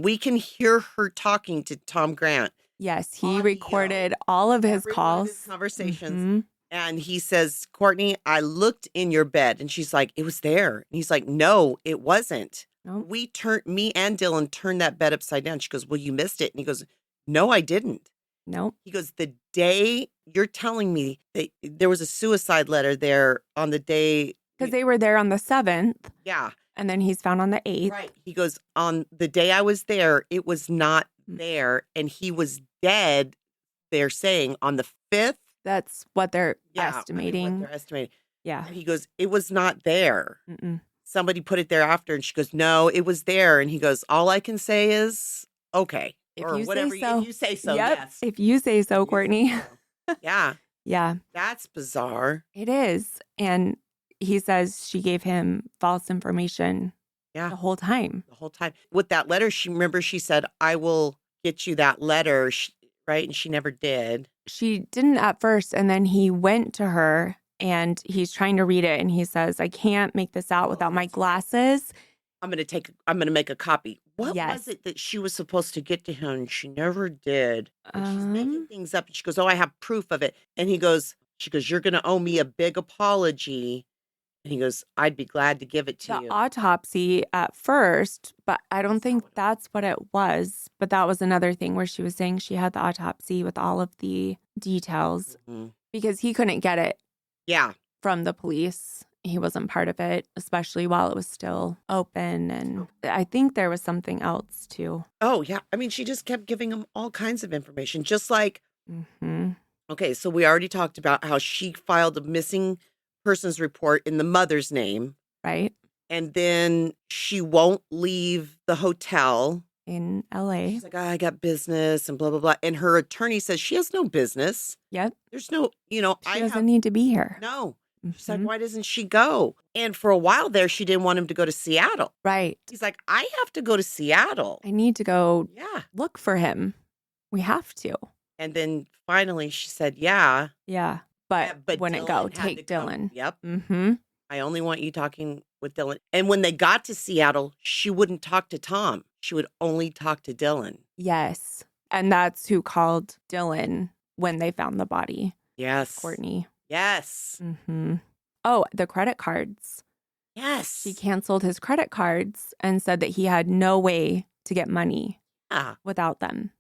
we can hear her talking to Tom Grant. Yes, he recorded all of his calls. His conversations. And he says, Courtney, I looked in your bed. And she's like, it was there. And he's like, no, it wasn't. Nope. Me and Dylan turned that bed upside down. She goes, well, you missed it. And he goes, no, I didn't. Nope. He goes, the day you're telling me that there was a suicide letter there on the day. Because they were there on the 7th. Yeah. And then he's found on the 8th. Right. He goes, on the day I was there, it was not there. And he was dead, they're saying, on the 5th. That's what they're Yeah, estimating. what they're estimating. Yeah. And he goes, it was not there. Mm-mm. Somebody put it there after. And she goes, no, it was there. And he goes, all I can say is, okay. If or you whatever. say so. If you say so, Yep. yes. If you say so, Courtney. Yeah. Yeah. That's bizarre. It is. And he says she gave him false information Yeah. the whole time. The whole time. With that letter, she said, I will get you that letter, right? And she never did. She didn't at first. And then he went to her and he's trying to read it. And he says, I can't make this out without my glasses. I'm going to make a copy. What Yes. was it that she was supposed to get to him and she never did? And she's making things up. And she goes, oh, I have proof of it. And she goes, you're going to owe me a big apology. And he goes, I'd be glad to give it to The you. autopsy at first, but I don't think that's what it was. But that was another thing where she was saying she had the autopsy with all of the details because he couldn't get it from the police. He wasn't part of it, especially while it was still open. And I think there was something else too. Oh, yeah. I mean, she just kept giving him all kinds of information, just like, okay, so we already talked about how she filed a missing person's report in the mother's name. Right. And then she won't leave the hotel. In LA. She's like, I got business and blah, blah, blah. And her attorney says she has no business. Yep. There's no, She doesn't need to be here. No. She's like, why doesn't she go? And for a while there, she didn't want him to go to Seattle. Right. He's like, I have to go to Seattle. I need to go look for him. We have to. And then finally she said, yeah. Yeah. But wouldn't go. Take Dylan. Yep. Mm-hmm. I only want you talking with Dylan. And when they got to Seattle, she wouldn't talk to Tom. She would only talk to Dylan. Yes. And that's who called Dylan when they found the body. Yes. Courtney. Yes. Mm-hmm. Oh, the credit cards. Yes. She canceled his credit cards and said that he had no way to get money without them.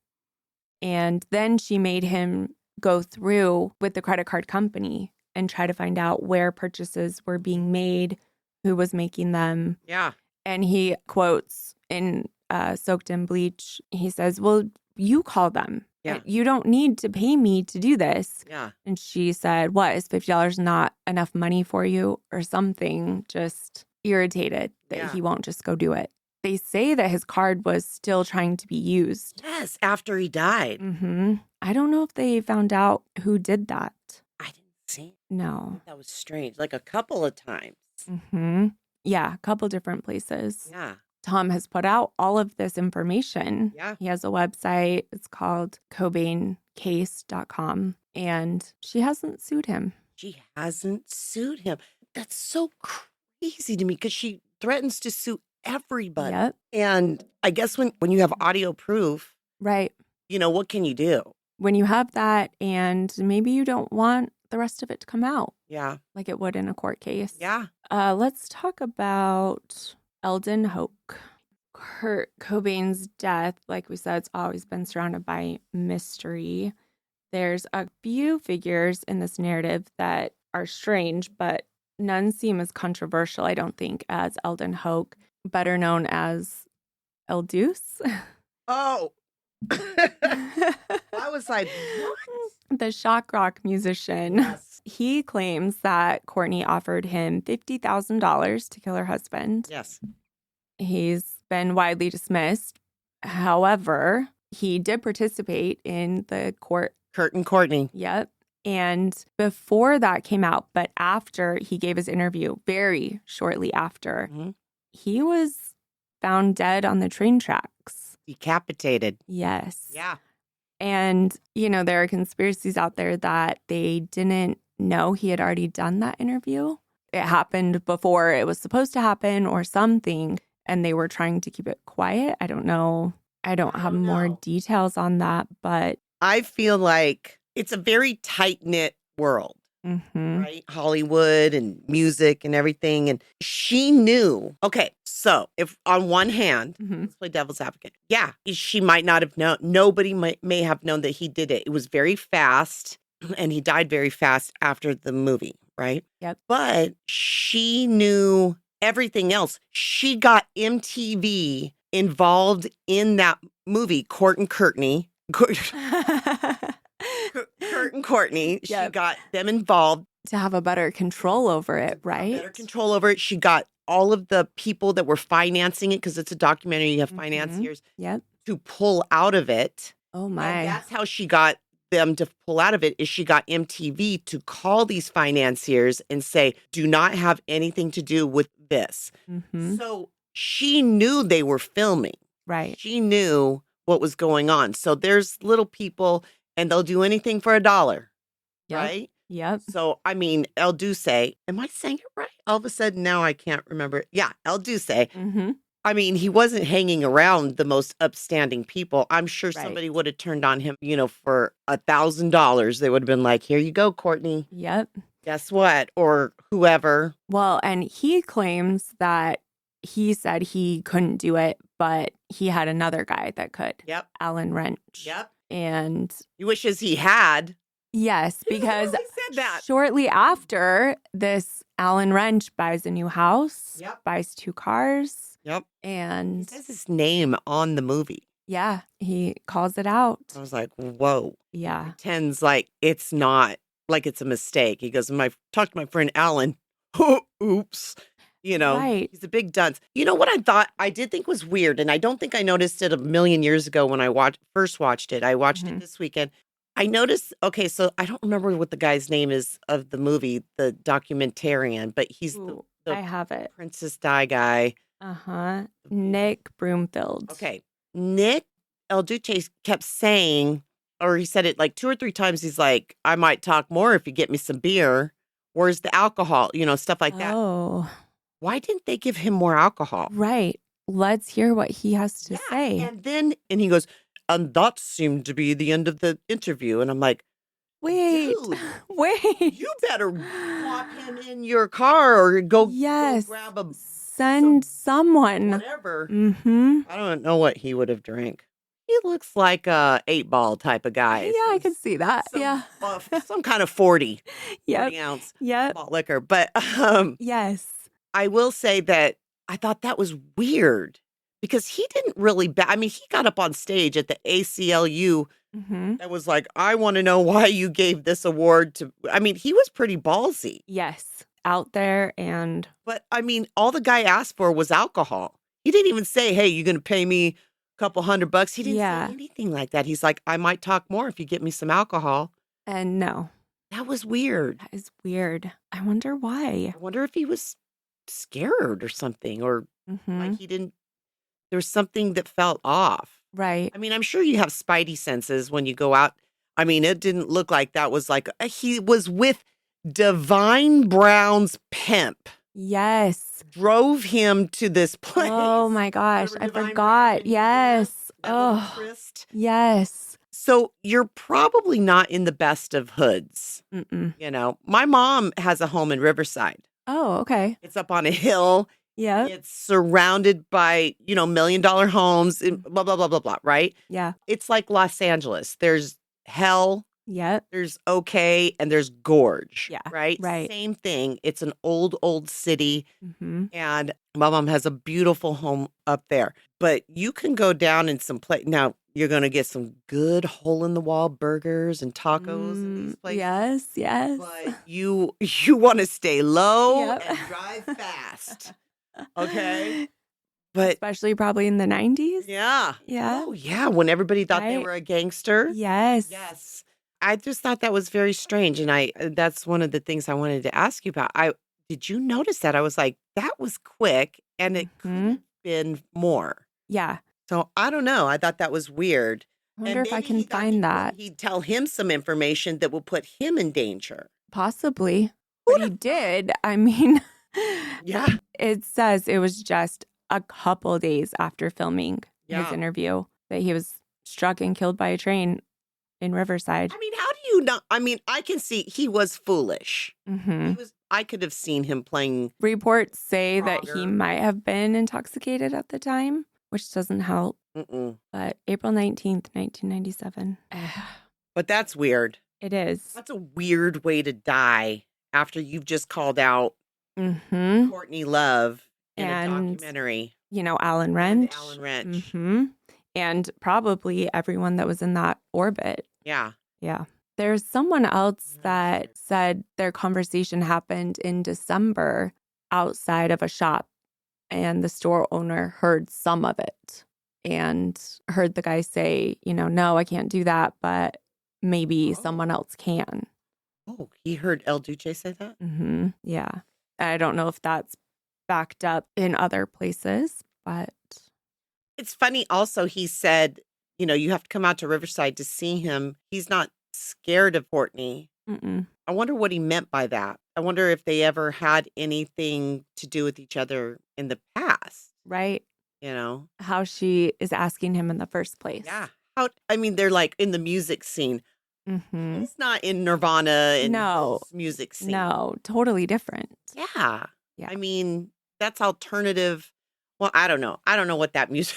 And then she made him go through with the credit card company and try to find out where purchases were being made, who was making them. Yeah. And he quotes in Soaked in Bleach, he says, well, you call them. Yeah. You don't need to pay me to do this. Yeah. And she said, what, is $50 not enough money for you or something? Just irritated that he won't just go do it. They say that his card was still trying to be used. Yes, after he died. Mm-hmm. I don't know if they found out who did that. I didn't see. No. That was strange. Like a couple of times. Mm-hmm. Yeah, a couple different places. Yeah. Tom has put out all of this information. Yeah. He has a website. It's called CobainCase.com. And she hasn't sued him. She hasn't sued him. That's so crazy to me because she threatens to sue everybody. Yep. And I guess when you have audio proof, right, what can you do? When you have that and maybe you don't want the rest of it to come out. Yeah. Like it would in a court case. Yeah. Let's talk about Eldon Hoke. Kurt Cobain's death, like we said, it's always been surrounded by mystery. There's a few figures in this narrative that are strange, but none seem as controversial, I don't think, as Eldon Hoke, better known as El Deuce. Oh. I was like, what? The shock rock musician. Yes. He claims that Courtney offered him $50,000 to kill her husband. Yes. He's been widely dismissed. However, he did participate in the court. Kurt and Courtney. Yep. And before that came out, but after he gave his interview, very shortly after, he was found dead on the train tracks. Decapitated. Yes. Yeah. And, there are conspiracies out there that they didn't know he had already done that interview. It happened before it was supposed to happen or something, and they were trying to keep it quiet. I don't know. I don't have more details on that, but I feel like it's a very tight-knit world, right? Hollywood and music and everything. And she knew. Okay, so if on one hand, let's play devil's advocate. Yeah, she might not have known. Nobody may have known that he did it. It was very fast, and he died very fast after the movie, right? Yep. But she knew everything else. She got MTV involved in that movie, Court and Courtney. Kurt and Courtney. She Yep. got them involved. To have a better control over it, right? Better control over it. She got all of the people that were financing it, because it's a documentary, you have financiers, Yep. to pull out of it. Oh my. And that's how she got them to pull out of it, is she got MTV to call these financiers and say, do not have anything to do with this. So she knew they were filming. Right. She knew what was going on. So there's little people, and they'll do anything for $1, right? Yep. So, I mean, El Duce, am I saying it right? All of a sudden, now I can't remember. Yeah, El Duce. I mean, he wasn't hanging around the most upstanding people. I'm sure somebody would have turned on him, for $1,000. They would have been like, here you go, Courtney. Yep. Guess what? Or whoever. Well, and he claims that he said he couldn't do it, but he had another guy that could. Yep. Alan Wrench. Yep. And he wishes he had. Yes, because he said that. Shortly after this, Alan Wrench buys a new house, buys 2 cars. Yep. And he says his name on the movie. Yeah, he calls it out. I was like, whoa. Yeah. Pretends like it's not, like it's a mistake. He goes, talk to my friend Alan. Oops. Right. He's a big dunce. You know what I did think was weird, and I don't think I noticed it a million years ago when I first watched it. I watched it this weekend. I noticed, okay, so I don't remember what the guy's name is of the movie, the documentarian, but he's the I have it. Princess Di guy. Nick Broomfield. Okay. Nick El Duce kept saying, or he said it like 2 or 3 times. He's like, I might talk more if you get me some beer. Where's the alcohol? Stuff like that. Oh. Why didn't they give him more alcohol? Right. Let's hear what he has to say. And he goes, and that seemed to be the end of the interview. And I'm like, wait, you better walk him in your car or go grab send someone. Whatever. I don't know what he would have drank. He looks like a 8-ball type of guy. Yeah, I could see that. Some kind of 40 ounce malt liquor. But yes. I will say that I thought that was weird, because he didn't really, he got up on stage at the ACLU and was like, I want to know why you gave this award to, he was pretty ballsy. Yes, out there. But all the guy asked for was alcohol. He didn't even say, hey, you're going to pay me a couple $100. He didn't say anything like that. He's like, I might talk more if you get me some alcohol. And no. That was weird. That is weird. I wonder why. I wonder if he was scared or something, or like he didn't, there was something that felt off. Right. I'm sure you have spidey senses when you go out. It didn't look like that was like, he was with Divine Brown's pimp. Yes. Drove him to this place. Oh my gosh. I forgot. Yes. Oh, yes. So you're probably not in the best of hoods. My mom has a home in Riverside. Oh, okay. It's up on a hill. Yeah. It's surrounded by, $1 million homes, and blah, blah, blah, blah, blah, right? Yeah. It's like Los Angeles. There's hell. Yep. There's okay, and there's gorge. Yeah. Right? Right. Same thing. It's an old city. And my mom has a beautiful home up there. But you can go down in some place. Now, you're going to get some good hole-in-the-wall burgers and tacos in these places. Yes. But you want to stay low and drive fast. Okay? But especially probably in the 90s. Yeah. Yeah. Oh, yeah. When everybody thought they were a gangster. Yes. Yes. I just thought that was very strange. And that's one of the things I wanted to ask you about. Did you notice that? I was like, that was quick, and it could have been more. Yeah. So I don't know. I thought that was weird. I wonder if I can find that. He'd tell him some information that will put him in danger. Possibly. But he did. Yeah. It says it was just a couple days after filming his interview that he was struck and killed by a train in Riverside. How do you not? I can see he was foolish. I could have seen him playing. Reports say that he might have been intoxicated at the time, which doesn't help. But April 19th, 1997. But that's weird. It is. That's a weird way to die after you've just called out Courtney Love in a and, documentary. Alan And Wrench. Alan Wrench. Mm-hmm. And probably everyone that was in that orbit. Yeah. Yeah. There's someone else that said their conversation happened in December outside of a shop, and the store owner heard some of it and heard the guy say, no, I can't do that, but maybe someone else can. Oh, he heard El Duce say that? Mm-hmm. Yeah. I don't know if that's backed up in other places, but It's funny also, he said, you have to come out to Riverside to see him. He's not scared of Courtney. mm-mm. I wonder what he meant by that. I wonder if they ever had anything to do with each other in the past. Right. How she is asking him in the first place. Yeah. They're like in the music scene. Mm-hmm. He's not in Nirvana and No. music scene. No, totally different. Yeah. Yeah. That's alternative. Well, I don't know. I don't know what that music.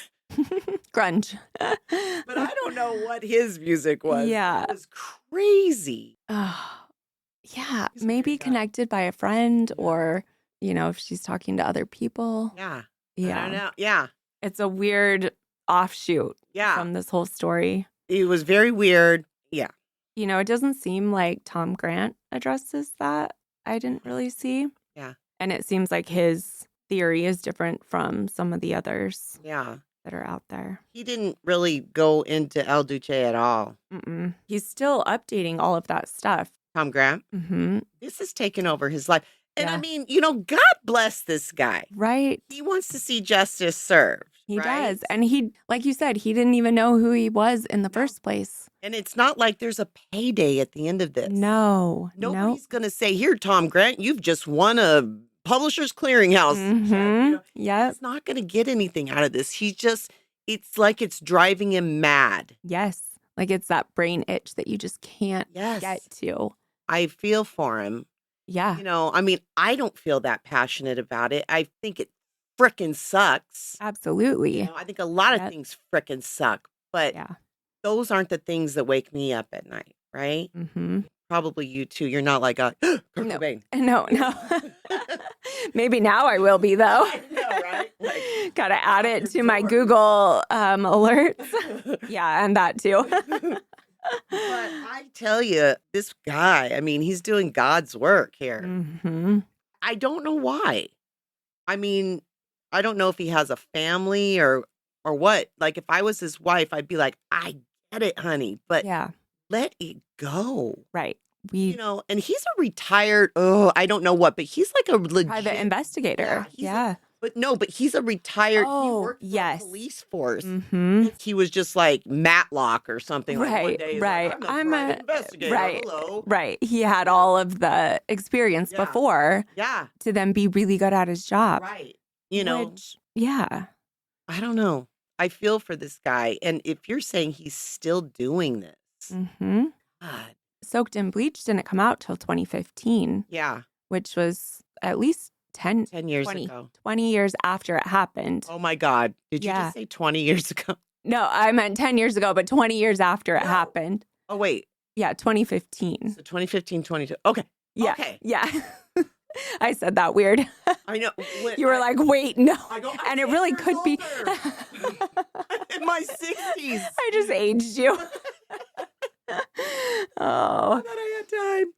Grunge. But I don't know what his music was. Yeah. It was crazy. Yeah. He's a Maybe weird guy. connected by a friend or, if she's talking to other people. Yeah. Yeah. I don't know. Yeah. It's a weird offshoot from this whole story. It was very weird. Yeah. It doesn't seem like Tom Grant addresses that. I didn't really see. Yeah. And it seems like his theory is different from some of the others. Yeah. That are out there. He didn't really go into El Duce at all. Mm-mm. He's still updating all of that stuff. Tom Grant? Mm-hmm. This has taken over his life. And yeah. God bless this guy. Right. He wants to see justice served. He right? does. And he, like you said, he didn't even know who he was in the first place. And it's not like there's a payday at the end of this. No. Nobody's going to say, here, Tom Grant, you've just won a Publishers Clearinghouse. Mm-hmm. Yeah. He's not going to get anything out of this. It's like it's driving him mad. Yes. Like it's that brain itch that you just can't get to. I feel for him. Yeah. I don't feel that passionate about it. I think it frickin' sucks. Absolutely. I think a lot of things frickin' suck, but those aren't the things that wake me up at night, right? Mm-hmm. Probably you too. You're not like Kurt Cobain. No. Maybe now I will be, though. I know, right? Gotta add it to my Google alerts. Yeah, and that too. But I tell you, this guy, he's doing God's work here. Mm-hmm. I don't know why. I don't know if he has a family or what. Like, if I was his wife, I'd be like, I get it, honey, but let it go. Right. And he's a retired, I don't know what, but he's like a legit private investigator. Yeah. But he's a retired, he worked for the police force. Mm-hmm. He was just like Matlock or something. Right, like one day right. Like, I'm a private investigator. Right, hello. Right. He had all of the experience before to then be really good at his job. Right. Which, yeah. I don't know. I feel for this guy. And if you're saying he's still doing this, mm-hmm. God. Soaked in Bleach didn't come out till 2015. Yeah. Which was at least 10 years ago. 20 years after it happened. Oh my God. Did you just say 20 years ago? No, I meant 10 years ago, but 20 years after it happened. Oh, wait. Yeah, 2015. So 2015, 22. Okay. Yeah. Okay. Yeah. I said that weird. I know. You were like, wait, no. And it really could be. In my 60s. I just aged you. Oh. I thought I had time.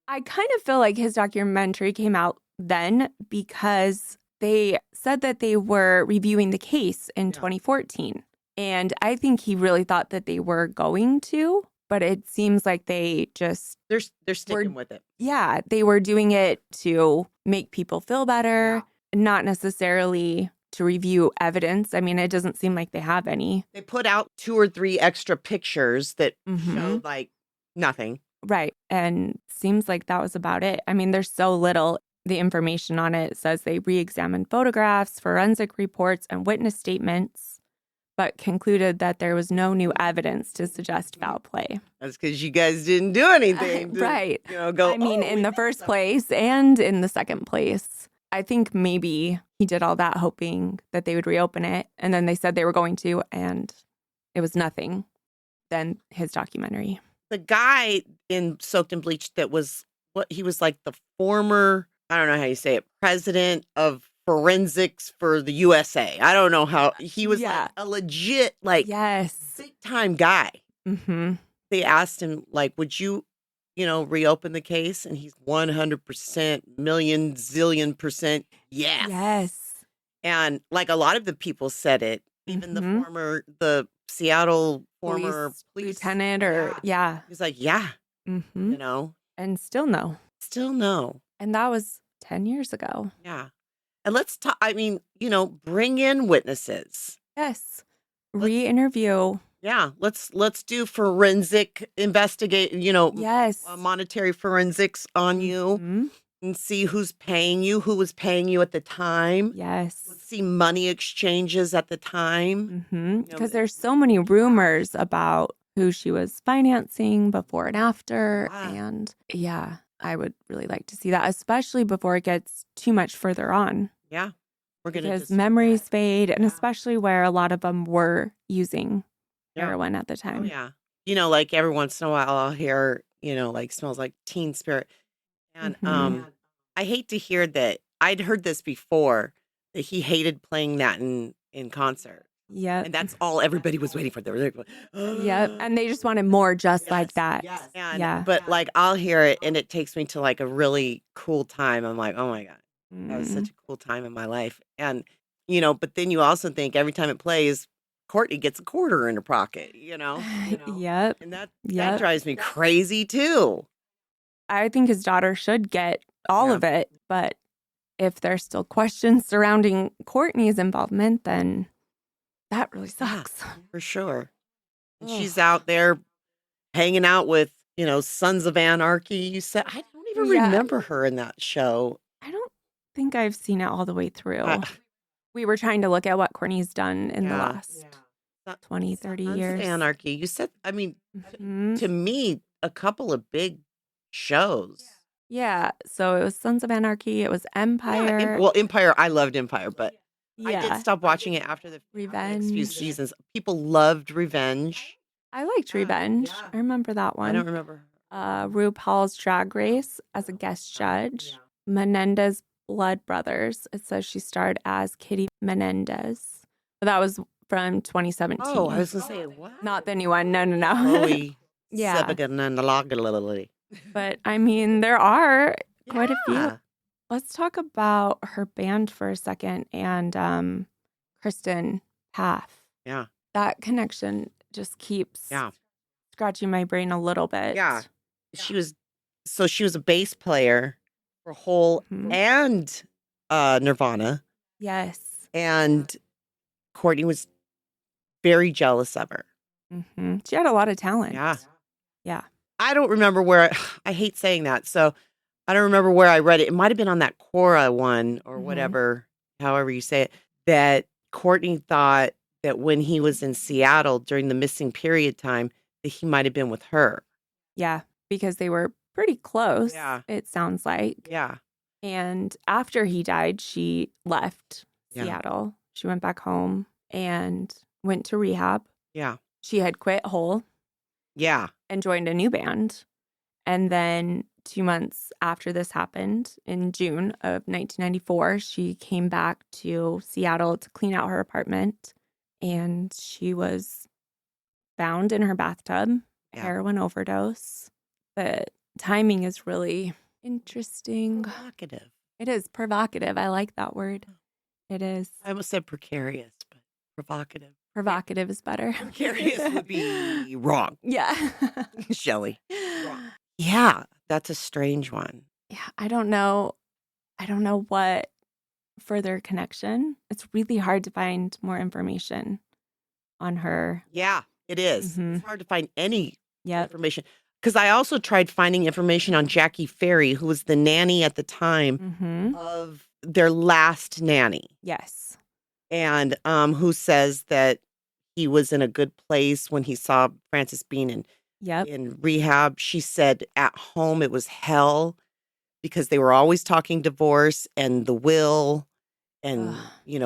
I kind of feel like his documentary came out then because they said that they were reviewing the case in 2014. And I think he really thought that they were going to, but it seems like they just... They're sticking with it. Yeah, they were doing it to make people feel better, not necessarily to review evidence. It doesn't seem like they have any. They put out 2 or 3 extra pictures that showed like nothing. Right. And seems like that was about it. There's so little. The information on it says they re-examined photographs, forensic reports, and witness statements, but concluded that there was no new evidence to suggest foul play. That's because you guys didn't do anything. Right. Go. In the first place and in the second place. I think maybe he did all that hoping that they would reopen it. And then they said they were going to, and it was nothing. Then his documentary. The guy in Soaked in Bleach that was he was like the former, I don't know how you say it, president of forensics for the USA. I don't know how he was Yeah. like a legit, like Yes. big time guy. Mm-hmm. They asked him, like, would you, reopen the case? And he's 100%, million, zillion percent yes. Yes. And like a lot of the people said it, even the Seattle former police lieutenant or yeah. He's like, yeah, Mm-hmm. And still no. Still no. And that was 10 years ago. Yeah. And let's talk, bring in witnesses. Yes. Re-interview. Yeah. Let's do forensic investigate, Yes. monetary forensics on you and see who's paying you, who was paying you at the time. Yes. Let's see money exchanges at the time. Because there's so many rumors about who she was financing before and after. Wow. And yeah, I would really like to see that, especially before it gets too much further on. Yeah. Because memories fade, and especially where a lot of them were using heroin at the time. Oh, yeah. Like every once in a while I'll hear, like smells like Teen Spirit. And I hate to hear that. I'd heard this before, that he hated playing that in concert. Yeah. And that's all everybody was waiting for. They were like, yeah. And they just wanted more just like that. Yes. But like I'll hear it and it takes me to like a really cool time. I'm like, oh my God, that was such a cool time in my life. And, but then you also think every time it plays, Courtney gets a quarter in her pocket, Yep. And that drives me crazy too. I think his daughter should get all of it. But if there's still questions surrounding Courtney's involvement, then that really sucks. Yeah, for sure. And she's out there hanging out with, Sons of Anarchy. You said, I don't even remember her in that show. I don't think I've seen it all the way through. We were trying to look at what Courtney's done in the last 20, 30 years. Sons of Anarchy. You said, to me, a couple of big shows. Yeah. So it was Sons of Anarchy. It was Empire. Empire. I loved Empire, but I did stop watching it after the next few seasons. People loved Revenge. I liked Revenge. I remember that one. I don't remember. RuPaul's Drag Race as a guest judge. Menendez Blood Brothers. It says she starred as Kitty Menendez. But that was from 2017. Oh, I was going to say, what? Not the new one. No. Chloe. Yeah. But But there are quite a few. Let's talk about her band for a second and Kristen Paff. Yeah. That connection just keeps scratching my brain a little bit. Yeah. She was a bass player for Hole and Nirvana. Yes. And Courtney was very jealous of her. She had a lot of talent. Yeah. Yeah. I don't remember where I hate saying that. So I don't remember where I read it. It might have been on that Quora one or whatever, however you say it, that Courtney thought that when he was in Seattle during the missing period time, that he might have been with her. Yeah, because they were pretty close, it sounds like. Yeah. And after he died, she left Seattle. She went back home and went to rehab. Yeah. She had quit Hole. Yeah. And joined a new band. And then 2 months after this happened, in June of 1994, she came back to Seattle to clean out her apartment. And she was found in her bathtub, heroin overdose. The timing is really interesting. Provocative. It is provocative. I like that word. It is. I almost said precarious, but provocative. Provocative is better. Precarious would be wrong. Yeah. Shelley. Wrong. Yeah, that's a strange one. Yeah, I don't know what further connection. It's really hard to find more information on her. Yeah, it is. It's hard to find any information. Because I also tried finding information on Jackie Ferry, who was the nanny at the time of their last nanny. Yes. And who says that he was in a good place when he saw Frances Bean in rehab. She said at home it was hell because they were always talking divorce and the will and,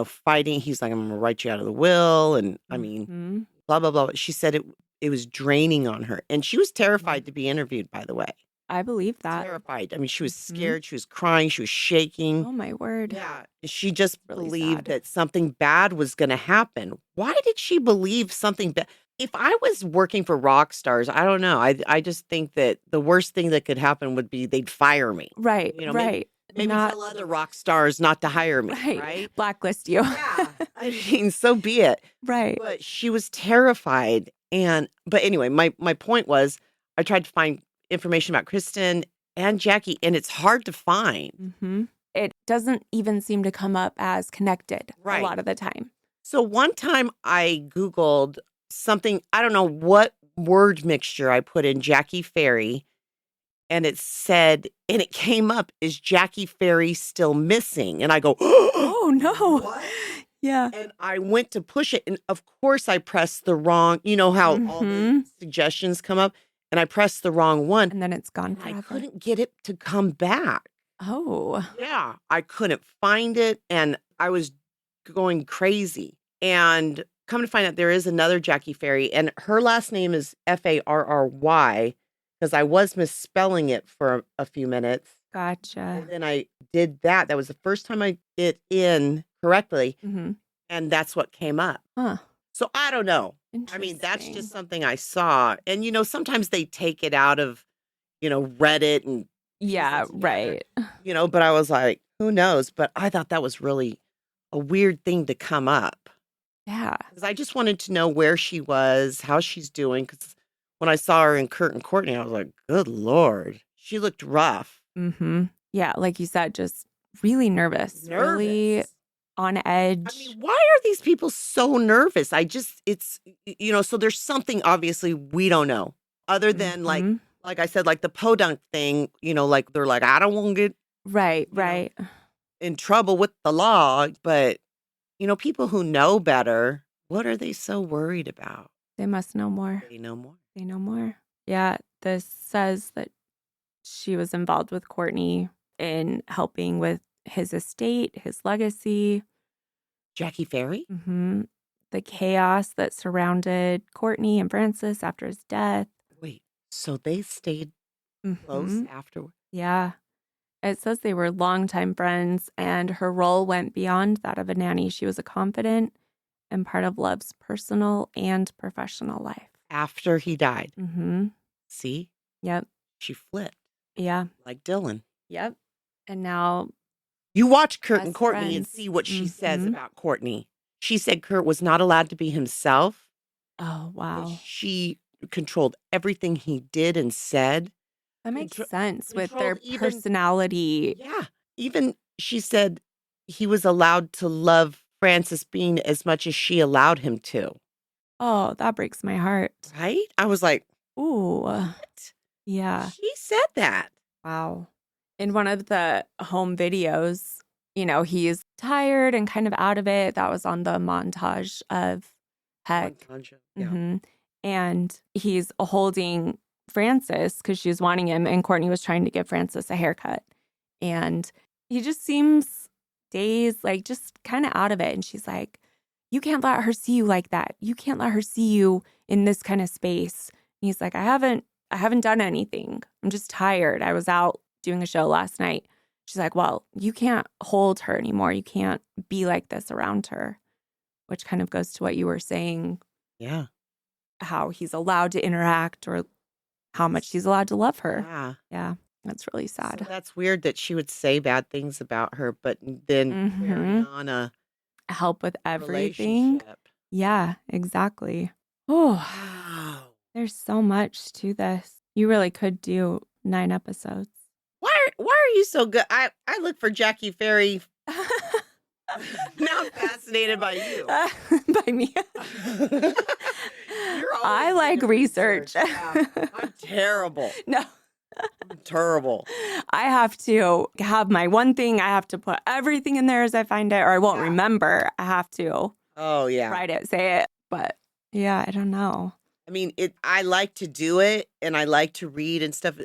fighting. He's like, I'm going to write you out of the will. And I mean, blah, blah, blah. She said it was draining on her. And she was terrified to be interviewed, by the way. I believe that. Terrified. I mean, she was Mhm. scared. She was crying. She was shaking. Oh my word. Yeah. She just Really believed sad. that something bad was going to happen. Why did she believe something bad? If I was working for rock stars, I don't know. I just think that the worst thing that could happen would be they'd fire me. Right, You know, right. maybe Not tell other rock stars not to hire me, right. right? Blacklist you. Yeah. I mean, so be it. Right. But she was terrified. But anyway, my point was I tried to find information about Kristen and Jackie, and it's hard to find. Mhm. It doesn't even seem to come up as connected a Right. lot of the time. So one time I Googled something, I don't know what word mixture I put in Jackie Ferry, and it came up, is Jackie Ferry still missing? And I go, Oh, no. what? Yeah. And I went to push it. And of course, I pressed the wrong, you know how all the Mhm. suggestions come up, and I pressed the wrong one. And then it's gone And I forever. couldn't get it to come back. Oh. Yeah. I couldn't find it. And I was going crazy. And come to find out, there is another Jackie Ferry, and her last name is Farry, because I was misspelling it for a few minutes. Gotcha. And then I did that. That was the first time I did it in correctly. Mhm. And that's what came up. Huh. So I don't know. I mean, that's Interesting. just something I saw. And, sometimes they take it out of, Reddit and piece Yeah, it together, right. but I was like, who knows? But I thought that was really a weird thing to come up. Yeah. Because I just wanted to know where she was, how she's doing. Because when I saw her in Kurt and Courtney, I was like, good Lord. She looked rough. Mhm. Yeah, like you said, just really nervous. Really Nervous. on I edge. mean, why are these people so nervous? So there's something obviously we don't know other than Mhm. like I said, like the podunk thing, like they're like, I don't want to get Right, you know, right. in trouble with the law. But, people who know better, what are they so worried about? They must know more. They know more. They know more. Yeah, this says that she was involved with Courtney in helping with his estate, his legacy, Jackie Ferry? the chaos that surrounded Courtney and Francis after his death. Wait, so they stayed close afterward? Yeah. It says they were longtime friends, and her role went beyond that of a nanny. She was a confidant and part of Love's personal and professional life. After he died. Mm-hmm. See? Yep. She flipped. Yeah. Like Dylan. Yep. And now You watch Kurt and best Courtney and friends. see what she says Mhm. about Courtney. She said Kurt was not allowed to be himself. Oh, And wow. she controlled everything he did and said. That makes Contro- sense with their controlled even personality. Yeah. Even she said he was allowed to love Frances Bean as much as she allowed him to. Oh, that breaks my heart. Right? I was like, Ooh. what? Yeah. She said that. Wow. In one of the home videos, he's tired and kind of out of it. That was on the montage of Heck. Yeah. hmm And he's holding Frances because she's wanting him, and Courtney was trying to give Frances a haircut. And he just seems dazed, like just kind of out of it. And she's like, you can't let her see you like that. You can't let her see you in this kind of space. And he's like, I haven't done anything. I'm just tired. I was out doing a show last night. She's like, well, you can't hold her anymore. You can't be like this around her, which kind of goes to what you were saying, Yeah. how he's allowed to interact or how much he's allowed to love her. Yeah. Yeah, that's really So sad. that's weird that she would say bad things about her, but then carry Mhm. on a Help with everything. relationship. Yeah, exactly. Oh, Wow. there's so much to this. You really could do 9 episodes. Why are you so good? I look for Jackie Ferry. Now I'm fascinated by you. By me. You're always I like doing research. Yeah. I'm terrible. No. I'm terrible. I have to have my one thing. I have to put everything in there as I find it, or I won't Yeah. remember. I have to Oh yeah. write it, say it. But yeah, I don't know. I mean, I like to do it and I like to read and stuff,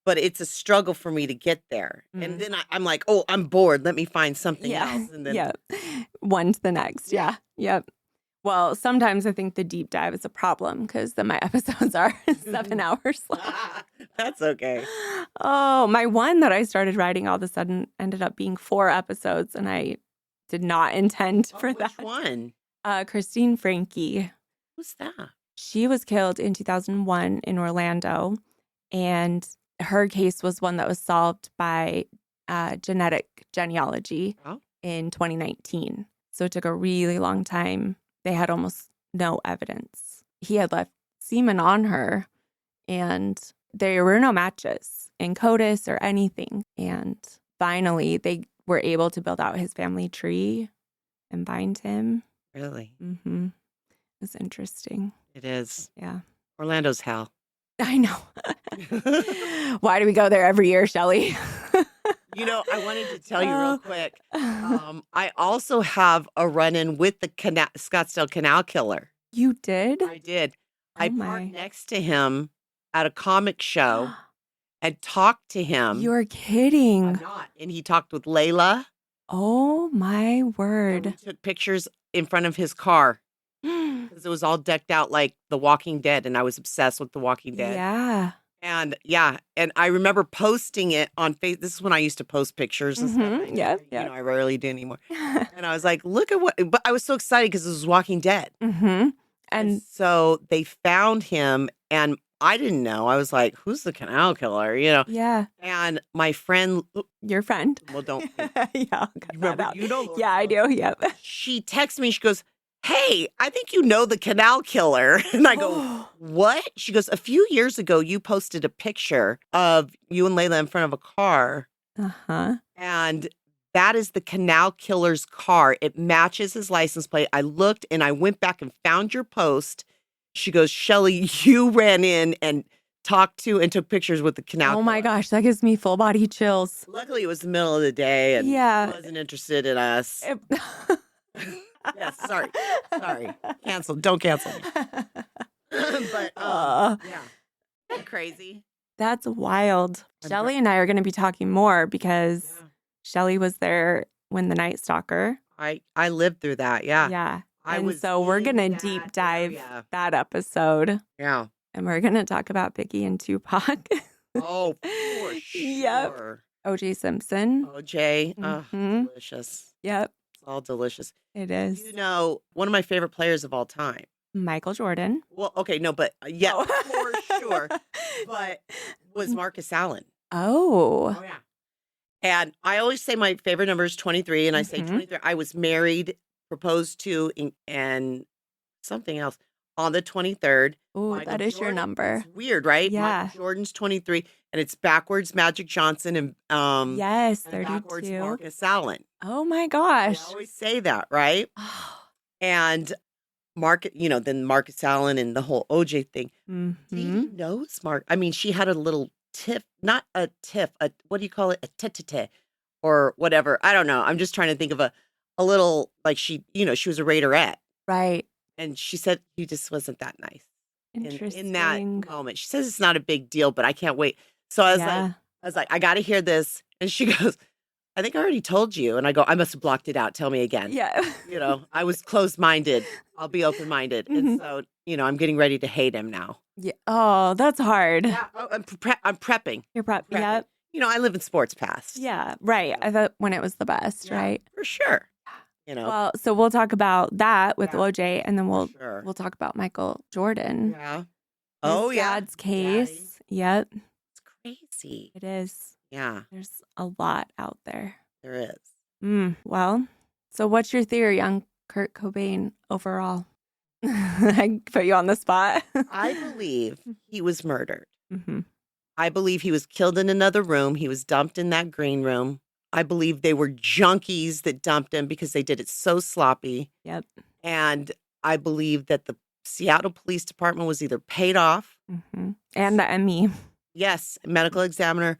but it's a struggle for me to get there. And then I'm like, oh, I'm bored. Let me find something else. And then Yep. One to the next. Yeah. Yep. Well, sometimes I think the deep dive is a problem because then my episodes are 7 hours long. That's okay. Oh, my one that I started writing all of a sudden ended up being 4 episodes, and I did not intend for that. Which one? Christine Franke. Who's that? She was killed in 2001 in Orlando, and her case was one that was solved by genetic genealogy in 2019. So it took a really long time. They had almost no evidence. He had left semen on her, and there were no matches in CODIS or anything. And finally, they were able to build out his family tree and find him. Really? Mm-hmm. It's interesting. It is. Yeah. Orlando's hell. I know. Why do we go there every year, Shelley? I wanted to tell you real quick. I also have a run-in with the Scottsdale Canal Killer. You did? I did. Oh I parked next to him at a comic show and talked to him. You're kidding. I'm not. And he talked with Layla. Oh, my word. We took pictures in front of his car because it was all decked out like The Walking Dead, and I was obsessed with The Walking Dead. Yeah. And I remember posting it on Facebook. This is when I used to post pictures and stuff. Yeah. I rarely do anymore. And I was like, look at what, but I was so excited because it was Walking Dead. Mm-hmm. And so they found him, and I didn't know. I was like, who's the canal killer? Yeah. And my friend. Your friend. Well, don't. Yeah. Remember, you know. Yeah, I do. Yep. She texts me. She goes, hey, I think you know the canal killer. And I go, what? She goes, a few years ago, you posted a picture of you and Layla in front of a car. Uh-huh. And that is the canal killer's car. It matches his license plate. I looked and I went back and found your post. She goes, Shelley, you ran in and talked to and took pictures with the canal killer. Oh my gosh, that gives me full body chills. Luckily, it was the middle of the day and he wasn't interested in us. Yes, sorry. Cancel. Don't cancel me. But, yeah. Isn't that crazy? That's wild. Shelley and I are going to be talking more because Shelley was there when the Night Stalker. I lived through that, yeah. Yeah. So we're going to deep dive that episode. Yeah. And we're going to talk about Biggie and Tupac. Oh, for sure. Yep. O.J. Simpson. O.J. Delicious. Yep. All delicious. It is. One of my favorite players of all time. Michael Jordan. Well, okay, no, but for sure. But was Marcus Allen. Oh. Yeah. And I always say my favorite number is 23, and I say 23. I was married, proposed to, and something else on the 23rd. Oh, that is your number. It's weird, right? Yeah. Michael Jordan's 23, and it's backwards Magic Johnson and yes, 32. And backwards Marcus Allen. Oh my gosh. I always say that, right? And then Marcus Allen and the whole OJ thing. Mm-hmm. Do you know Smart? I mean, she had a little tiff, not a tiff, what do you call it? A tete or whatever. I don't know. I'm just trying to think of a little, like she was a Raiderette. Right. And she said he just wasn't that nice. Interesting. In that moment. She says it's not a big deal, but I can't wait. So I was like, I got to hear this. And she goes, I think I already told you. And I go, I must have blocked it out. Tell me again. Yeah. I was closed-minded. I'll be open-minded. And so, I'm getting ready to hate him now. Yeah. Oh, that's hard. Yeah, I'm prepping. You're prepping. Yep. I live in sports past. Yeah. Right. I thought when it was the best, right? For sure. Well, so we'll talk about that with OJ, and then we'll talk about Michael Jordan. Yeah. His dad's case. Daddy. Yep. It's crazy. It is. Yeah. There's a lot out there. There is. Well, so what's your theory on Kurt Cobain overall? I put you on the spot. I believe he was murdered. Mm-hmm. I believe he was killed in another room. He was dumped in that green room. I believe they were junkies that dumped him because they did it so sloppy. Yep. And I believe that the Seattle Police Department was either paid off. Mm-hmm. And the ME. Yes, medical examiner,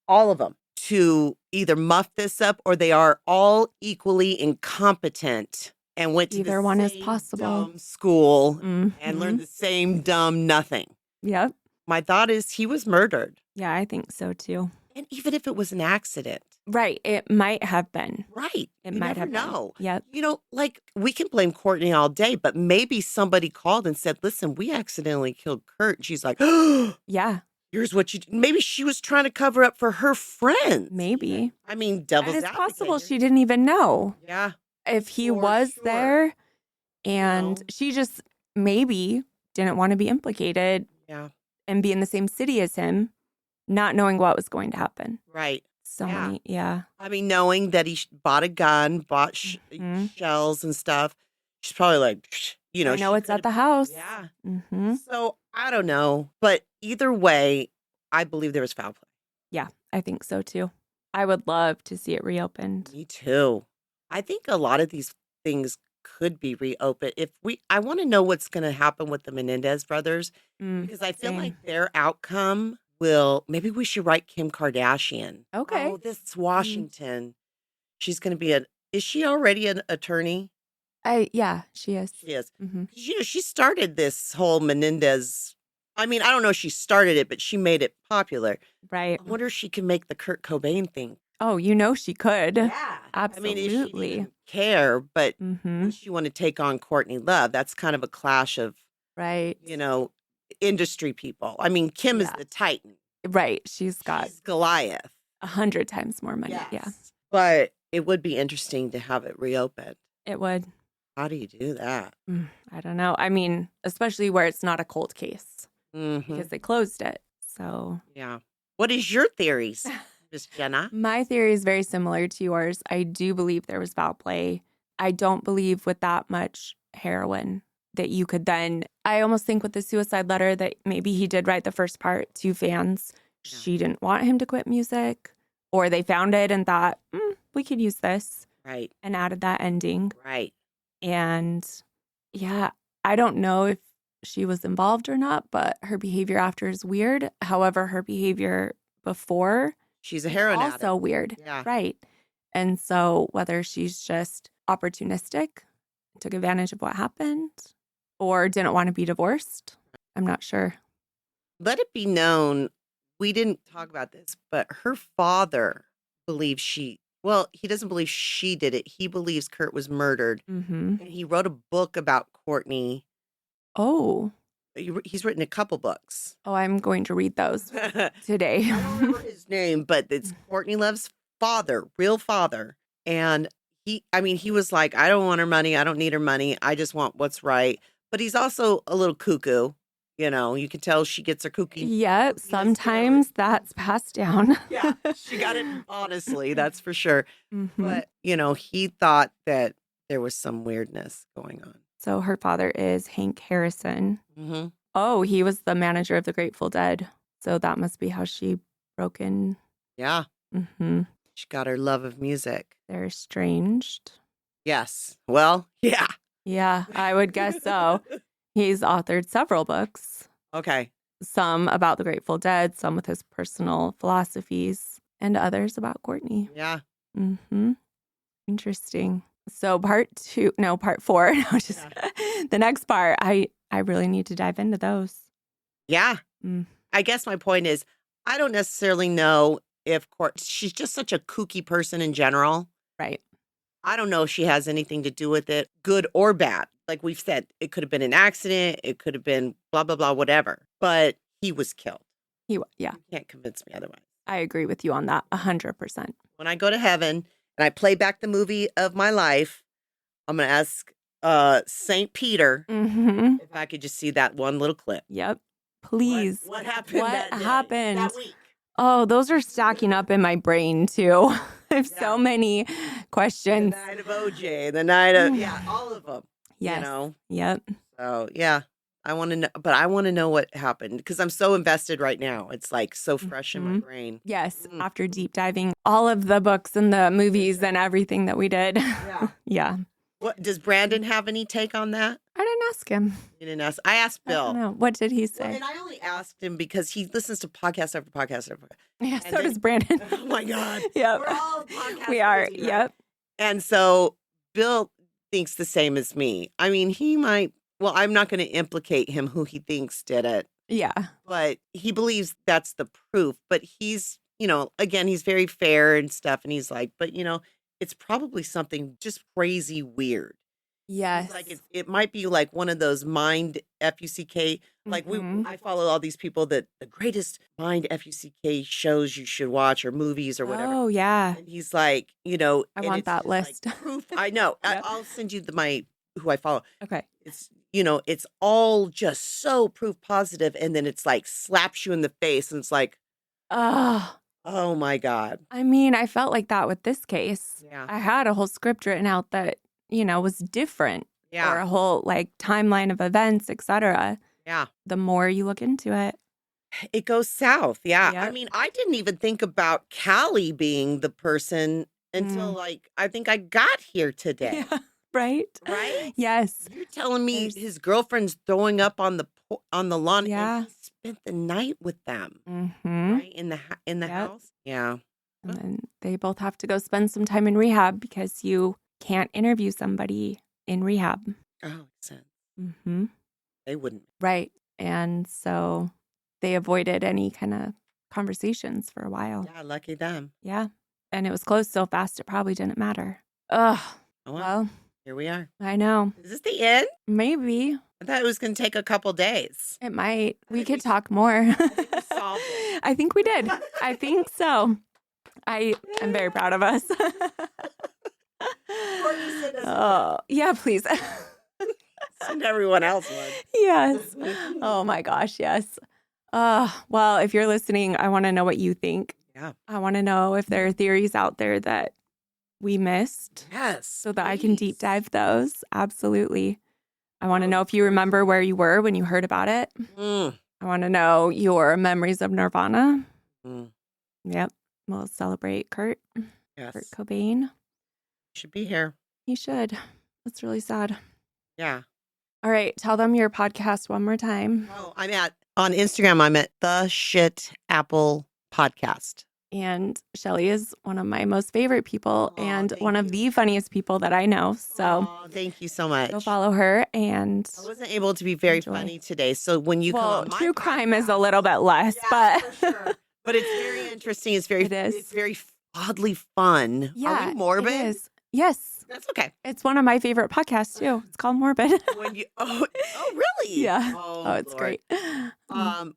all of them, to either muff this up or they are all equally incompetent and went to either the one same is possible dumb school and learned the same dumb nothing. Yep. My thought is he was murdered. Yeah, I think so too. And even if it was an accident, Right. It might have been. Right. It You might never have been. know. Yep. Like we can blame Courtney all day, but maybe somebody called and said, listen, we accidentally killed Kurt. And she's like, oh, Yeah. here's what you do. Maybe she was trying to cover up for her friends. Maybe. I mean, And devil's it's advocate possible here. she didn't even know Yeah, if he for was sure. there and know? she just maybe didn't want to be implicated Yeah, and be in the same city as him, not knowing what was going to happen. right. So Yeah. many, yeah. I mean, knowing that he bought a gun, bought Mhm. shells and stuff, she's probably like, I know she it's at could've- the house. Yeah. Mm-hmm. So I don't know, but either way, I believe there was foul play. Yeah, I think so too. I would love to see it reopened. Me too. I think a lot of these things could be reopened. I want to know what's going to happen with the Menendez brothers because I feel like their outcome maybe we should write Kim Kardashian. Okay. Oh, this is Washington. She's going to be is she already an attorney? Yeah, she is. She is. Mm-hmm. She started this whole Menendez. I mean, I don't know if she started it, but she made it popular. Right. I wonder if she can make the Kurt Cobain thing. Oh, she could. Yeah. Absolutely. I mean, she didn't care, but Mm-hmm. would she want to take on Courtney Love? That's kind of a clash of, Right. industry people. I mean, Kim is the Titan. Right. She's Goliath. 100 times more money. Yes. Yeah. But it would be interesting to have it reopened. It would. How do you do that? I don't know. I mean, especially where it's not a cold case Mm-hmm. because they closed it. So, yeah. What is your theories, Miss Jenna? My theory is very similar to yours. I do believe there was foul play. I don't believe with that much heroin that you could then, I almost think with the suicide letter that maybe he did write the first part to fans. Yeah. She didn't want him to quit music, or they found it and thought, we could use this. Right. And added that ending. Right. And yeah, I don't know if she was involved or not, but her behavior after is weird. However, her behavior before, she's a heroin addict. Also weird. Yeah. Right. And so whether she's just opportunistic, took advantage of what happened, or didn't want to be divorced, I'm not sure. Let it be known, we didn't talk about this, but her father believes he doesn't believe she did it. He believes Kurt was murdered. Mm-hmm. And he wrote a book about Courtney. Oh. He's written a couple books. Oh, I'm going to read those today. I don't remember his name, but it's Courtney Love's father, real father. And he was like, I don't want her money. I don't need her money. I just want what's right. But he's also a little cuckoo. You can tell she gets her kooky. Yeah, sometimes that's passed down. Yeah, she got it, honestly, that's for sure. Mm-hmm. But, he thought that there was some weirdness going on. So her father is Hank Harrison. Mm-hmm. Oh, he was the manager of the Grateful Dead. So that must be how she broke in. Yeah. Mm-hmm. She got her love of music. They're estranged. Yes. Well, yeah. Yeah, I would guess so. He's authored several books. Okay. Some about the Grateful Dead, some with his personal philosophies, and others about Courtney. Yeah. Mm-hmm. Interesting. So part 4. No, the next part. I really need to dive into those. Yeah. I guess my point is, I don't necessarily know if she's just such a kooky person in general. Right. I don't know if she has anything to do with it, good or bad. Like we've said, it could have been an accident. It could have been blah, blah, blah, whatever. But he was killed. Yeah. You can't convince me otherwise. I agree with you on that 100%. When I go to heaven and I play back the movie of my life, I'm going to ask St. Peter if I could just see that one little clip. Yep. Please. What happened that week? Oh, those are stacking up in my brain, too. I have so many questions. The night of OJ, the night of, all of them. Yes. Yep. So, yeah, I want to know, but I want to know what happened because I'm so invested right now. It's like so fresh in my brain. Yes. After deep diving all of the books and the movies and everything that we did. Yeah. Yeah. What does Brandon have any take on that? I didn't ask him. You didn't ask. I asked Bill. I don't know. What did he say? Well, and I only asked him because he listens to podcast after podcast after podcast. Yeah, so does Brandon. Oh my God. Yep. We're all podcasters. We are. Right? Yep. And so Bill thinks the same as me. I mean, he might, I'm not going to implicate him who he thinks did it. Yeah. But he believes that's the proof. But he's again, he's very fair and stuff. And he's like, but, it's probably something just crazy weird. He's Yes. like, it might be like one of those mind FUCK. Like I follow all these people that the greatest mind FUCK shows you should watch or movies or whatever. Oh, yeah. And he's like, I and want it's that just like list. proof. I know. Yep. I'll send you who I follow. Okay. It's, it's all just so proof positive, and then it's like slaps you in the face, and it's like, Oh, oh my God. I mean, I felt like that with this case. Yeah. I had a whole script written out that, was different. Or Yeah. a whole like timeline of events, etc. Yeah. The more you look into it. It goes south. Yeah. I Yep. mean, I didn't even think about Callie being the person until like, I think I got here today. Yeah. Right? Right? Yes. You're telling me There's- his girlfriend's throwing up on the lawn, Yeah. and he spent the night with them, Mm-hmm. right? In the Yep. house. Yeah. And then they both have to go spend some time in rehab because you can't interview somebody in rehab. Oh, makes sense. Mm-hmm. They wouldn't. Right. And so they avoided any kind of conversations for a while. Yeah, lucky them. Yeah. And it was closed so fast it probably didn't matter. Ugh. Oh, well, Well, here we are. I know. Is this the end? Maybe. I thought it was going to take a couple days. It might. We think could we- talk more. think we solved it. I think we did. I think so. I am very proud of us. send us Oh, yeah, please. Send everyone else one. Yes. Oh my gosh, yes. Well, if you're listening, I want to know what you think. Yeah. I want to know if there are theories out there that we missed Yes. so that I can deep please. dive those. Absolutely. I want to know if you remember where you were when you heard about it. Mm, I want to know your memories of Nirvana. mm, Yep. We'll celebrate Kurt yes. Cobain. Should be here. He should. That's really sad. Yeah. All right. Tell them your podcast one more time. Oh, on Instagram, I'm at the Shit Apple Podcast. And Shelley is one of my most favorite people Aw, and thank one of you. the funniest people that I know. So Aw, thank you so much. go follow her. And I wasn't able to be very Enjoy. funny today. So when you come well, on my true crime is a podcast- little bit less, Yeah, but for sure. But it's very interesting. It's very It is. It's very oddly fun. yeah, Are we morbid? it is. Yes. That's okay. It's one of my favorite podcasts too. It's called Morbid. When you oh really? Yeah. Oh, It's Lord. great.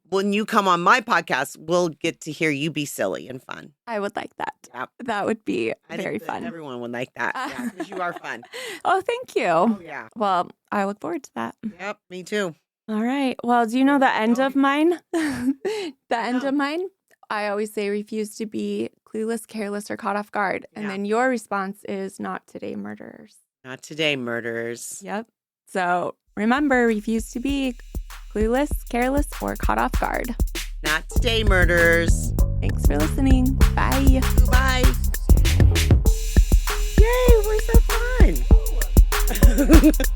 When you come on my podcast, we'll get to hear you be silly and fun. I would like that. Yeah. That would be I very think that fun. Everyone would like that. Yeah, because you are fun. Oh, thank you. Oh yeah. Well, I look forward to that. Yep. Me too. All right. Well, do you know the end No. of mine? The end No. of mine? I always say refuse to be clueless, careless, or caught off guard. And Yeah. then your response is not today, murderers. Not today, murderers. Yep. So remember, refuse to be clueless, careless, or caught off guard. Not today, murderers. Thanks for listening. Bye. Goodbye. Yay, we're so fun.